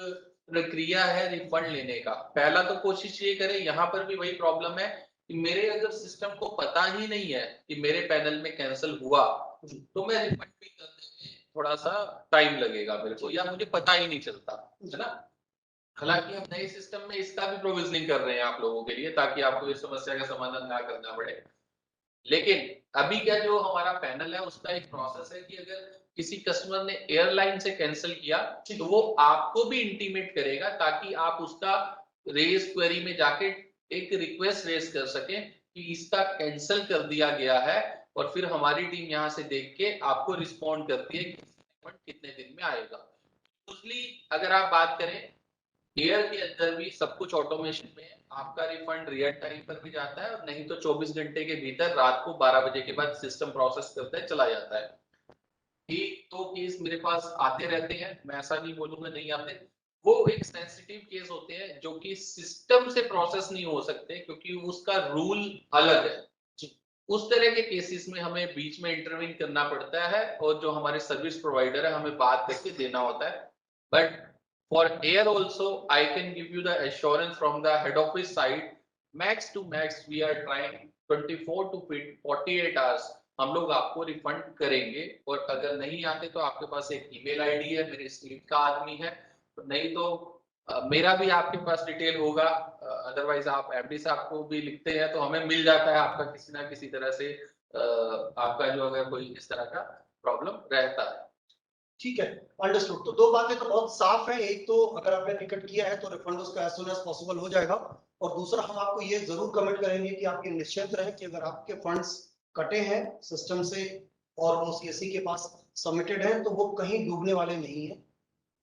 प्रक्रिया है रिफंड लेने का। पहला तो कोशिश ये करें, यहाँ पर भी वही प्रॉब्लम है कि मेरे अगर सिस्टम को पता ही नहीं है कि मेरे पैनल में कैंसिल हुआ तो मैं रिफंड भी करने में थोड़ा सा टाइम लगेगा मेरे को, या मुझे पता ही नहीं चलता, है ना। हालांकि हम नए सिस्टम में इसका भी प्रोविजनिंग कर रहे हैं आप लोगों के लिए ताकि आपको इस समस्या का समाधान ना करना पड़े। लेकिन अभी क्या जो हमारा पैनल है उसका एक प्रोसेस है कि अगर किसी कस्टमर ने एयरलाइन से कैंसिल किया तो वो आपको भी इंटीमेट करेगा ताकि आप उसका रेज क्वेरी में जाके एक रिक्वेस्ट रेज कर सकें कि इसका कैंसिल कर दिया गया है, और फिर हमारी टीम यहाँ से देख के आपको रिस्पॉन्ड करती है कि कितने दिन में आएगा। दूसरी अगर आप बात करें, एयर के अंदर भी सब कुछ ऑटोमेशन में है, आपका रिफंड रियल टाइम पर भी जाता है और नहीं तो 24 घंटे के भीतर रात को 12 बजे के बाद सिस्टम प्रोसेस करता है, चला जाता है। एक तो केस मेरे पास आते रहते हैं, मैं ऐसा नहीं बोलूंगा नहीं आते, वो एक सेंसिटिव केस होते हैं जो कि सिस्टम से प्रोसेस नहीं हो सकते क्योंकि उसका रूल अलग है। उस तरह के केसेस में हमें बीच में इंटरवीन करना पड़ता है और जो हमारे सर्विस प्रोवाइडर है हमें बात करके देना होता है। But for air also I can give you the assurance from the head office side, max to max we are trying 24 to 48 hours हम लोग आपको रिफंड करेंगे। और अगर नहीं आते तो आपके पास एक ईमेल आईडी है, मेरे स्टेट का आदमी है, तो नहीं तो मेरा भी आपके पास डिटेल होगा, अदरवाइज आप एमडी साहब को भी लिखते हैं तो हमें मिल जाता है आपका किसी ना किसी तरह से आपका जो अगर कोई इस तरह का प्रॉब्लम रहता है। ठीक है, अंडरस्टूड। तो दो बातें तो बहुत साफ है, एक तो अगर आपने टिकट किया है तो रिफंड उसका एज सून एज पॉसिबल हो जाएगा, और दूसरा हम आपको ये जरूर कमेंट करेंगे कि आप ये निश्चित रहें कि अगर आपके फंड्स कटे हैं सिस्टम से और वो सीएससी के पास सबमिटेड है तो वो कहीं डूबने वाले नहीं है।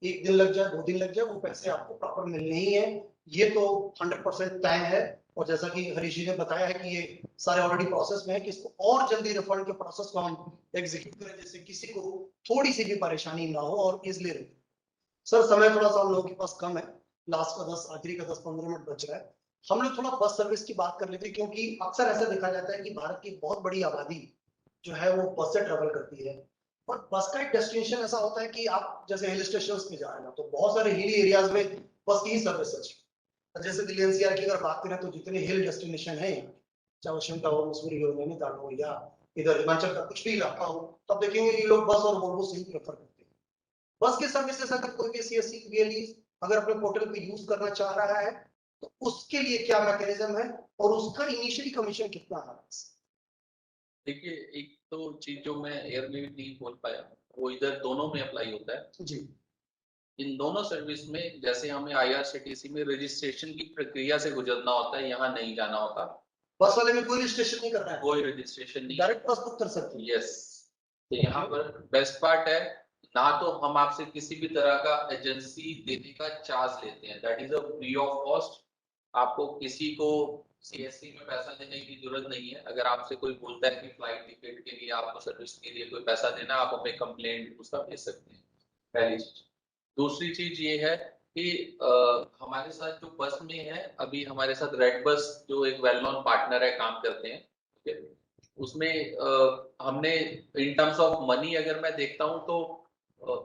एक दिन लग जाए, 2 दिन लग जाए, वो पैसे आपको प्रॉपर मिलने ही है, ये तो 100% तय है। और जैसा कि हरीश जी ने बताया है कि ये सारे ऑलरेडी प्रोसेस में है कि इसको और जल्दी रिफंड के प्रोसेस को हम एग्जीक्यूट करें जिससे किसी को थोड़ी सी भी परेशानी ना हो और इजिली रहे। सर समय थोड़ा सा हम लोगों के पास कम है, लास्ट का 10 आखिरी का 10-15 मिनट बच रहा है, हम लोग थोड़ा बस सर्विस की बात कर लेते हैं क्योंकि अक्सर ऐसा देखा जाता है कि भारत की बहुत बड़ी आबादी जो है वो बस से ट्रेवल करती है। और बस का एक डेस्टिनेशन ऐसा होता है कि आप जैसे हिल स्टेशन पे जा रहे हो तो बहुत सारे हिली एरियाज में बस की सर्विस है। जैसे दिल्ली एनसीआर की अगर बात करें तो जितने हिल डेस्टिनेशन है, चाहे वो शिमला हो, मसूरी हो, नैनीताल हो या इधर हिमाचल का कुछ भी इलाका हो, तब देखेंगे ये लोग बस और वोल्वो से ही प्रेफर करते हैं। बस की सर्विसेज अगर कोई भी सीएससी रियली अगर अपने पोर्टल पे यूज करना चाह रहा है तो उसके लिए क्या मैकेनिज्म है और उसका इनिशियली कमीशन कितना है? देखिए, एक तो चीज जो मैं एयर में नहीं बोल पाया वो इधर दोनों में अप्लाई होता है जी। इन दोनों सर्विस में जैसे हमें आईआरसीटीसी में रजिस्ट्रेशन की प्रक्रिया से गुजरना होता है, यहाँ नहीं जाना होता। बस वाले में कोई रजिस्ट्रेशन नहीं करना है, कोई रजिस्ट्रेशन नहीं, डायरेक्ट बस बुक कर सकते हैं। यस, तो यहाँ पर बेस्ट पार्ट है ना, तो हम आपसे किसी भी तरह का एजेंसी देने का चार्ज लेते हैं, that is a free of cost. आपको किसी को सीएससी में पैसा देने की जरूरत नहीं है। अगर आपसे कोई बोलता है कि फ्लाइट टिकट के लिए आपको सर्विस के लिए कोई पैसा देना, आप हमें कंप्लेंट उसका भेज सकते हैं, पहली चीज। दूसरी चीज ये है कि हमारे साथ जो बस में है, अभी हमारे साथ रेड बस जो एक वेल नोन पार्टनर है काम करते हैं, उसमें हमने इन टर्म्स ऑफ मनी अगर मैं देखता हूँ तो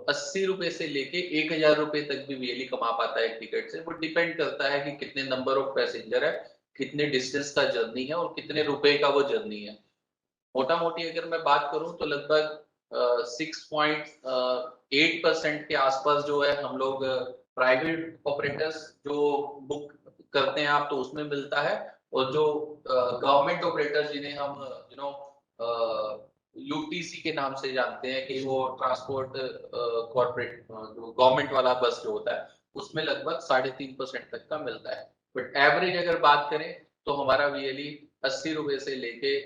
80 रुपए से लेके 1000 रुपए तक भी वीएलई कमा पाता है एक टिकट से। वो डिपेंड करता है कि कितने नंबर ऑफ पैसेंजर है, कितने डिस्टेंस का जर्नी है और कितने रुपए का वो जर्नी है। मोटा मोटी अगर मैं बात करूं तो लगभग 6.8% के आसपास जो है हम लोग प्राइवेट ऑपरेटर्स जो बुक करते हैं आप तो उसमें मिलता है, और जो गवर्नमेंट ऑपरेटर्स जिन्हें हम यूटीसी के नाम से जानते हैं कि वो ट्रांसपोर्ट कॉर्पोरेट जो गवर्नमेंट वाला बस जो होता है उसमें लगभग 3.5% तक का मिलता है। बट एवरेज अगर बात करें तो हमारा वीएलई 80 रुपए से लेके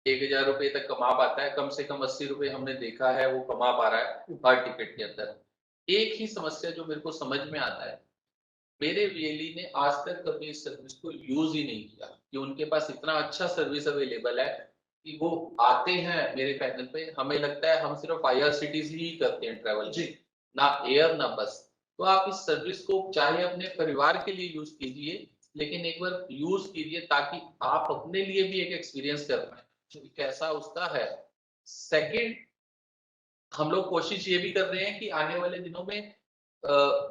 1000 रुपए तक कमा पाता है। कम से कम 80 रुपए हमने देखा है वो कमा पा रहा है हर टिकट के अंदर। एक ही समस्या जो मेरे को समझ में आता है, मेरे वीएलई ने आज तक कभी इस सर्विस को यूज ही नहीं किया कि उनके पास इतना अच्छा सर्विस अवेलेबल है कि वो आते हैं मेरे पैनल पे, हमें लगता है हम सिर्फ आईआरसीटीसी ही करते हैं ट्रेवल जी, ना एयर ना बस। तो आप इस सर्विस को चाहे अपने परिवार के लिए यूज कीजिए, लेकिन एक बार यूज कीजिए ताकि आप अपने लिए भी एक एक्सपीरियंस कर पाए कैसा उसका है। सेकंड, हम लोग कोशिश ये भी कर रहे हैं कि आने वाले दिनों में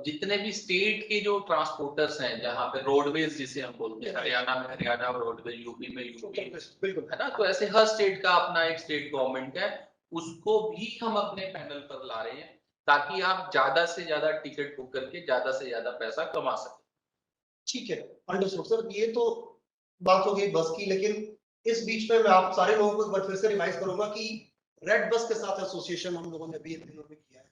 जितने भी स्टेट के जो ट्रांसपोर्टर्स हैं, जहाँ पे रोडवेज जिसे हम बोलते हैं, हरियाणा में हरियाणा रोडवेज, यूपी में यूपी, बिल्कुल है ना, तो ऐसे हर स्टेट का अपना एक स्टेट गवर्नमेंट है, उसको भी हम अपने पैनल पर ला रहे हैं ताकि आप ज्यादा से ज्यादा टिकट बुक करके ज्यादा से ज्यादा पैसा कमा सकें। ठीक है, अंडरस्टूड सर। ये तो बात हो गई बस की, लेकिन इस बीच में मैं आप सारे लोगों को एक बार फिर से रिवाइज करूंगा कि रेड बस के साथ एसोसिएशन हम लोगों ने अभी दिनों में किया है,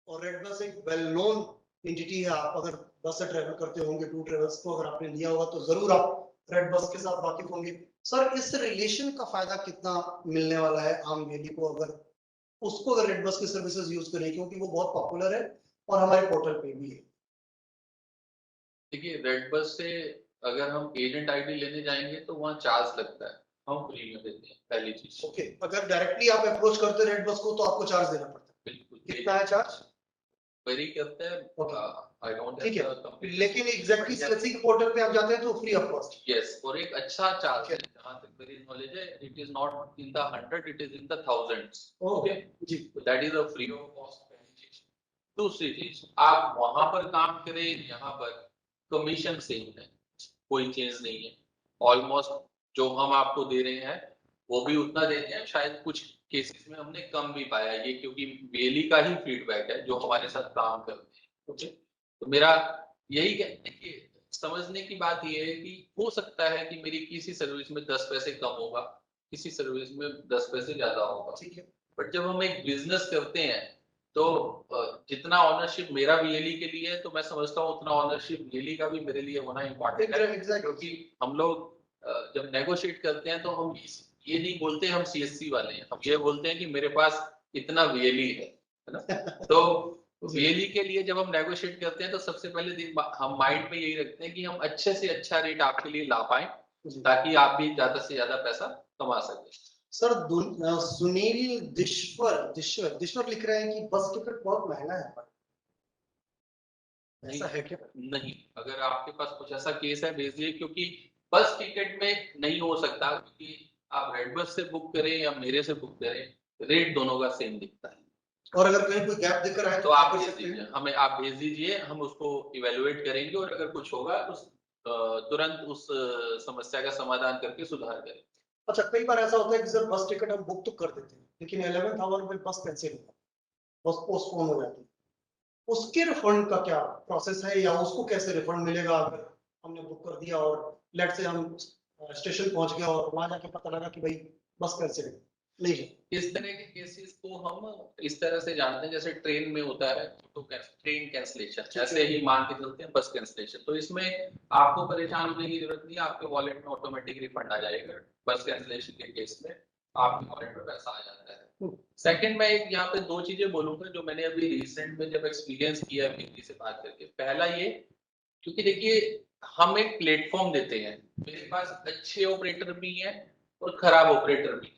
और रेड बस एक वेल नोन एंटिटी है। आप अगर बस से ट्रेवल करते होंगे, टू ट्रेवल्स को अगर आपने लिया होगा तो जरूर आप रेड बस के साथ वाकिफ होंगे। सर, इस रिलेशन का फायदा कितना मिलने वाला है आम वेली को अगर उसको अगर रेड बस की सर्विसेज यूज करें, क्योंकि वो बहुत पॉपुलर है और हमारे पोर्टल पे भी है। देखिए, रेड बस से अगर हम एजेंट आईडी लेने जाएंगे तो वहाँ चार्ज लगता है, हम फ्री में देते हैं पहली चीज। ओके, अगर डायरेक्टली आप अप्रोच करते हैं रेड बस को तो आपको चार्ज देना पड़ता है। बिल्कुल। कितना है चार्ज? वेरी करते हैं। आई डोंट ठीक है, लेकिन एग्जैक्टली सीएससी के पोर्टल पे आप जाते हैं तो फ्री ऑफ कॉस्ट। यस, और एक अच्छा चार्ज है, जहां तक मेरी नॉलेज है, it is not in the 100, it is in the thousands. Okay जी, that is a free of cost. दूसरी चीज, आप वहां पर काम करें, यहाँ पर कमीशन सेम है, कोई चेंज नहीं है। ऑलमोस्ट जो हम आपको दे रहे हैं वो भी उतना देते हैं, शायद कुछ केसेस में हमने कम भी पाया, ये क्योंकि वेली का ही फीडबैक है जो हमारे साथ काम करते हैं। ओके, तो मेरा यही कहना है कि समझने की बात ये है कि हो सकता है कि मेरी किसी सर्विस में 10 पैसे कम होगा, किसी सर्विस में 10 पैसे ज्यादा होगा, ठीक है। बट जब हम एक बिजनेस करते हैं तो जितना ऑनरशिप मेरा वीएलई के लिए है, तो मैं समझता हूँ उतना ऑनरशिप वीएलई का भी मेरे लिए होना इम्पोर्टेंट है। क्योंकि हम लोग जब नेगोशिएट करते हैं तो हम ये नहीं बोलते हम सीएससी वाले हैं, हम ये बोलते हैं कि मेरे पास इतना वीएलई है ना। तो वीएलई के लिए जब हम नेगोशिएट करते हैं तो सबसे पहले हम माइंड में यही रखते हैं कि हम अच्छे से अच्छा रेट आपके लिए ला पाए ताकि आप भी ज्यादा से ज्यादा पैसा कमा सके। सर, सुनील दिश्वर लिख रहे हैं कि बस टिकट बहुत महंगा है। ऐसा है क्या? नहीं, अगर आपके पास कुछ ऐसा केस है भेज दिए, क्योंकि बस टिकट में नहीं हो सकता, क्योंकि आप रेड बस से बुक करें या मेरे से बुक करें, रेट दोनों का सेम दिखता है। और अगर कहीं कोई गैप दिख रहा है तो आप भेज दीजिए, हमें आप भेज दीजिए, हम उसको इवेलुएट करेंगे और अगर कुछ होगा तो तुरंत उस समस्या का समाधान करके सुधार करें। अच्छा, कई बार ऐसा होता है कि सर बस टिकट हम बुक तो कर देते हैं, लेकिन 11th आवर में बस कैंसिल होता है, बस पोस्टपोन हो जाती है। उसके रिफंड का क्या प्रोसेस है, या उसको कैसे रिफंड मिलेगा अगर हमने बुक कर दिया और लेट से हम स्टेशन पहुंच गए और वहां जाके पता लगा कि भाई बस कैंसिल है? नहीं, इस तरह के केसेस को हम इस तरह से जानते हैं, जैसे ट्रेन में होता है तो ट्रेन कैंसलेशन, ऐसे ही मान के चलते हैं बस कैंसलेशन। तो इसमें आपको परेशान होने की जरूरत नहीं, आपके वॉलेट में ऑटोमेटिक रिफंड आ जाएगा। बस कैंसलेशन के केस में आपके वॉलेट में पैसा आ जाता है। सेकंड, मैं एक यहाँ पे दो चीजें बोलूंगा जो मैंने अभी रिसेंट में जब एक्सपीरियंस किया व्यक्ति से बात करके। पहला ये, क्योंकि देखिए हम एक प्लेटफॉर्म देते हैं, मेरे पास अच्छे ऑपरेटर भी हैं और खराब ऑपरेटर भी हैं,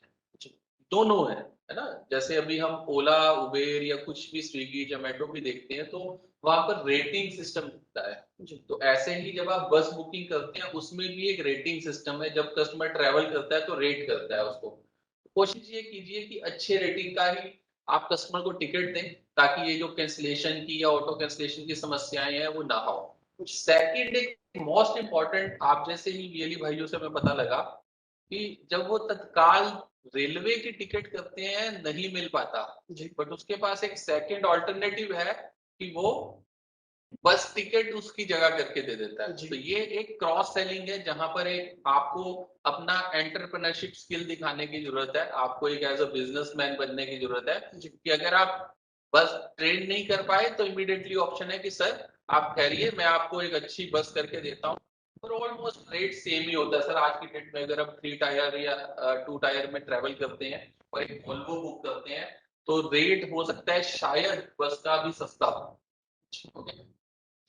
दोनों है ना। जैसे अभी हम ओला, उबेर या कुछ भी स्विगी, जोमेटो भी देखते हैं तो वहां पर रेटिंग सिस्टम होता है तो ऐसे ही जब आप बस बुकिंग करते हैं उसमें भी एक रेटिंग सिस्टम है। जब कस्टमर ट्रेवल करता है तो रेट करता है उसको। कोशिश ये कीजिए कि अच्छे रेटिंग का ही आप कस्टमर को टिकट दें, ताकि ये जो कैंसिलेशन की या ऑटो कैंसिलेशन की समस्याएं हैं वो ना हो। सेकंड, एक मोस्ट इंपॉर्टेंट, आप जैसे ही वीएलई भाइयों से हमें पता लगा कि जब वो तत्काल रेलवे की टिकट करते हैं नहीं मिल पाता, बट उसके पास एक सेकंड ऑल्टरनेटिव है कि वो बस टिकट उसकी जगह करके दे देता है। तो ये एक क्रॉस सेलिंग है, जहां पर एक आपको अपना एंटरप्रेन्योरशिप स्किल दिखाने की जरूरत है, आपको एक एज अ बिजनेसमैन बनने की जरूरत है कि अगर आप बस ट्रेन नहीं कर पाए तो इमीडिएटली ऑप्शन है कि सर आप ठहरिए, मैं आपको एक अच्छी बस करके देता हूँ। और ऑलमोस्ट रेट सेम ही होता है सर आज की डेट में। अगर आप 3 टायर या 2 टायर में ट्रेवल करते हैं और एक वोल्वो बुक करते हैं तो रेट हो सकता है शायद बस का भी सस्ता हो।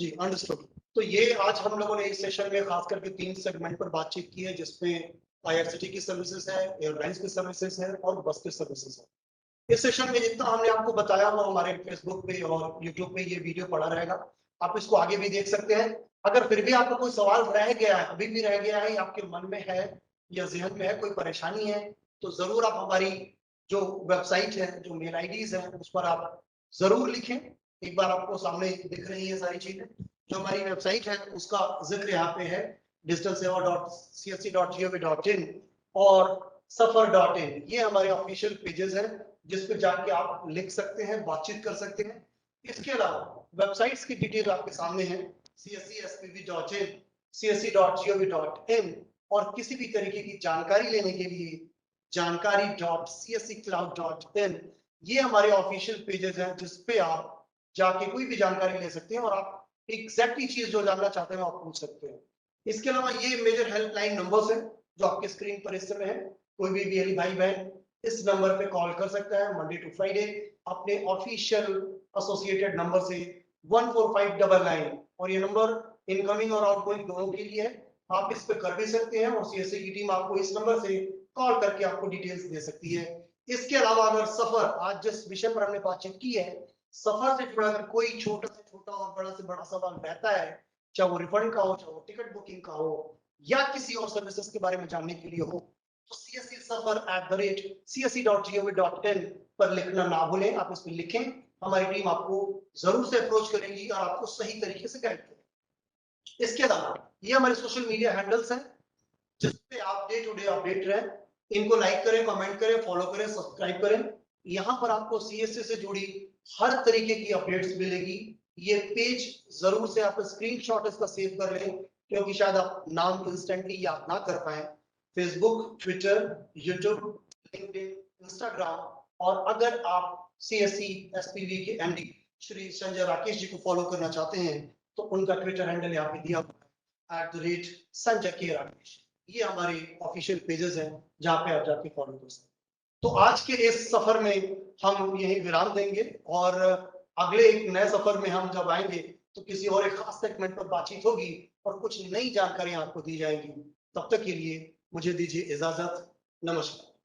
जी, अंडरस्टूड। तो ये आज हम लोगों ने इस सेशन में खास करके 3 सेगमेंट पर बातचीत की है, जिसमें आईआरसीटी की सर्विसेज है, एयरलाइंस की सर्विसेज है और बस की सर्विसेज है। इस सेशन में जितना हमने आपको बताया वो हमारे फेसबुक पे और यूट्यूब पे ये वीडियो पड़ा रहेगा, आप इसको आगे भी देख सकते हैं। अगर फिर भी आपको कोई सवाल रह गया है, अभी भी रह गया है, आपके मन में है या जहन में है कोई परेशानी है, तो जरूर आप हमारी जो वेबसाइट है, जो मेल आईडीज है, उस पर आप जरूर लिखें। एक बार आपको सामने दिख रही है सारी चीजें। जो हमारी वेबसाइट है उसका जिक्र यहाँ पे है, digitalseva.csc.gov.in और suffer.in। ये हमारे ऑफिशियल पेजेस हैं जिस पे जाके आप लिख सकते हैं, बातचीत कर सकते हैं। इसके अलावा वेबसाइट्स की डिटेल आपके सामने है, cscspv.in, csc.gov.in और किसी भी तरीके की जानकारी लेने के लिए जानकारी.csccloud.in। ये हमारे ऑफिशियल पेजेस हैं जिस पे आप जाके कोई भी जानकारी ले सकते हैं और आप एग्जैक्टली चीज जो जानना चाहते हैं आप पूछ सकते हैं। इसके अलावा ये मेजर हेल्पलाइन नंबर्स हैं जो आपके स्क्रीन पर इस समय है। कोई भी वीएलई भाई बहन इस नंबर पे कॉल कर सकता है मंडे टू फ्राइडे अपने ऑफिशियल एसोसिएटेड नंबर से 14599, और ये नंबर इनकमिंग और आउटगोइंग दोनों के लिए है। आप इस पे कर भी सकते हैं और सीएससी की टीम आपको इस नंबर से कॉल करके आपको डिटेल्स दे सकती है। इसके अलावा अगर सफर, आज जिस विषय पर हमने बातचीत की है, सफर से जुड़ा अगर कोई छोटा से छोटा और बड़ा से बड़ा सवाल रहता है, चाहे वो रिफंड का हो, चाहे वो टिकट बुकिंग का हो या किसी और सर्विसेज के बारे में जानने के लिए हो, तो cscsuffer@csc.gov.in पर लिखना ना भूलें। आप इस पर लिखें, हमारी टीम आपको जरूर से अप्रोच करेगी और आपको सही तरीके से गाइड करेगी। इसके अलावा ये हमारे सोशल मीडिया हैंडल्स हैं जिसपे आप डे टू डे अपडेट रहें। इनको लाइक करें, कमेंट करें, फॉलो करें, सब्सक्राइब करें। यहाँ पर आपको सीएससी से जुड़ी हर तरीके की अपडेट्स मिलेगी। ये पेज जरूर से आप स्क्रीनशॉट इसका सेव कर लें, क्योंकि शायद आप नाम इंस्टेंटली याद ना कर पाए। Facebook, Twitter, YouTube, LinkedIn, Instagram, और अगर आप सीएससी एसपीवी के एमडी श्री संजय राकेश जी को फॉलो करना चाहते हैं तो उनका ट्विटर हैंडल यहाँ पे दिया @संजय के राकेश। ये हमारे ऑफिशियल पेजेस हैं जहाँ पे आप जाके फॉलो कर सकते हैं। तो आज के इस सफर में हम यही विराम देंगे और अगले एक नए सफर में हम जब आएंगे तो किसी और एक खास सेगमेंट पर बातचीत होगी और कुछ नई जानकारियां आपको दी जाएंगी। तब तक के लिए मुझे दीजिए इजाजत। नमस्कार।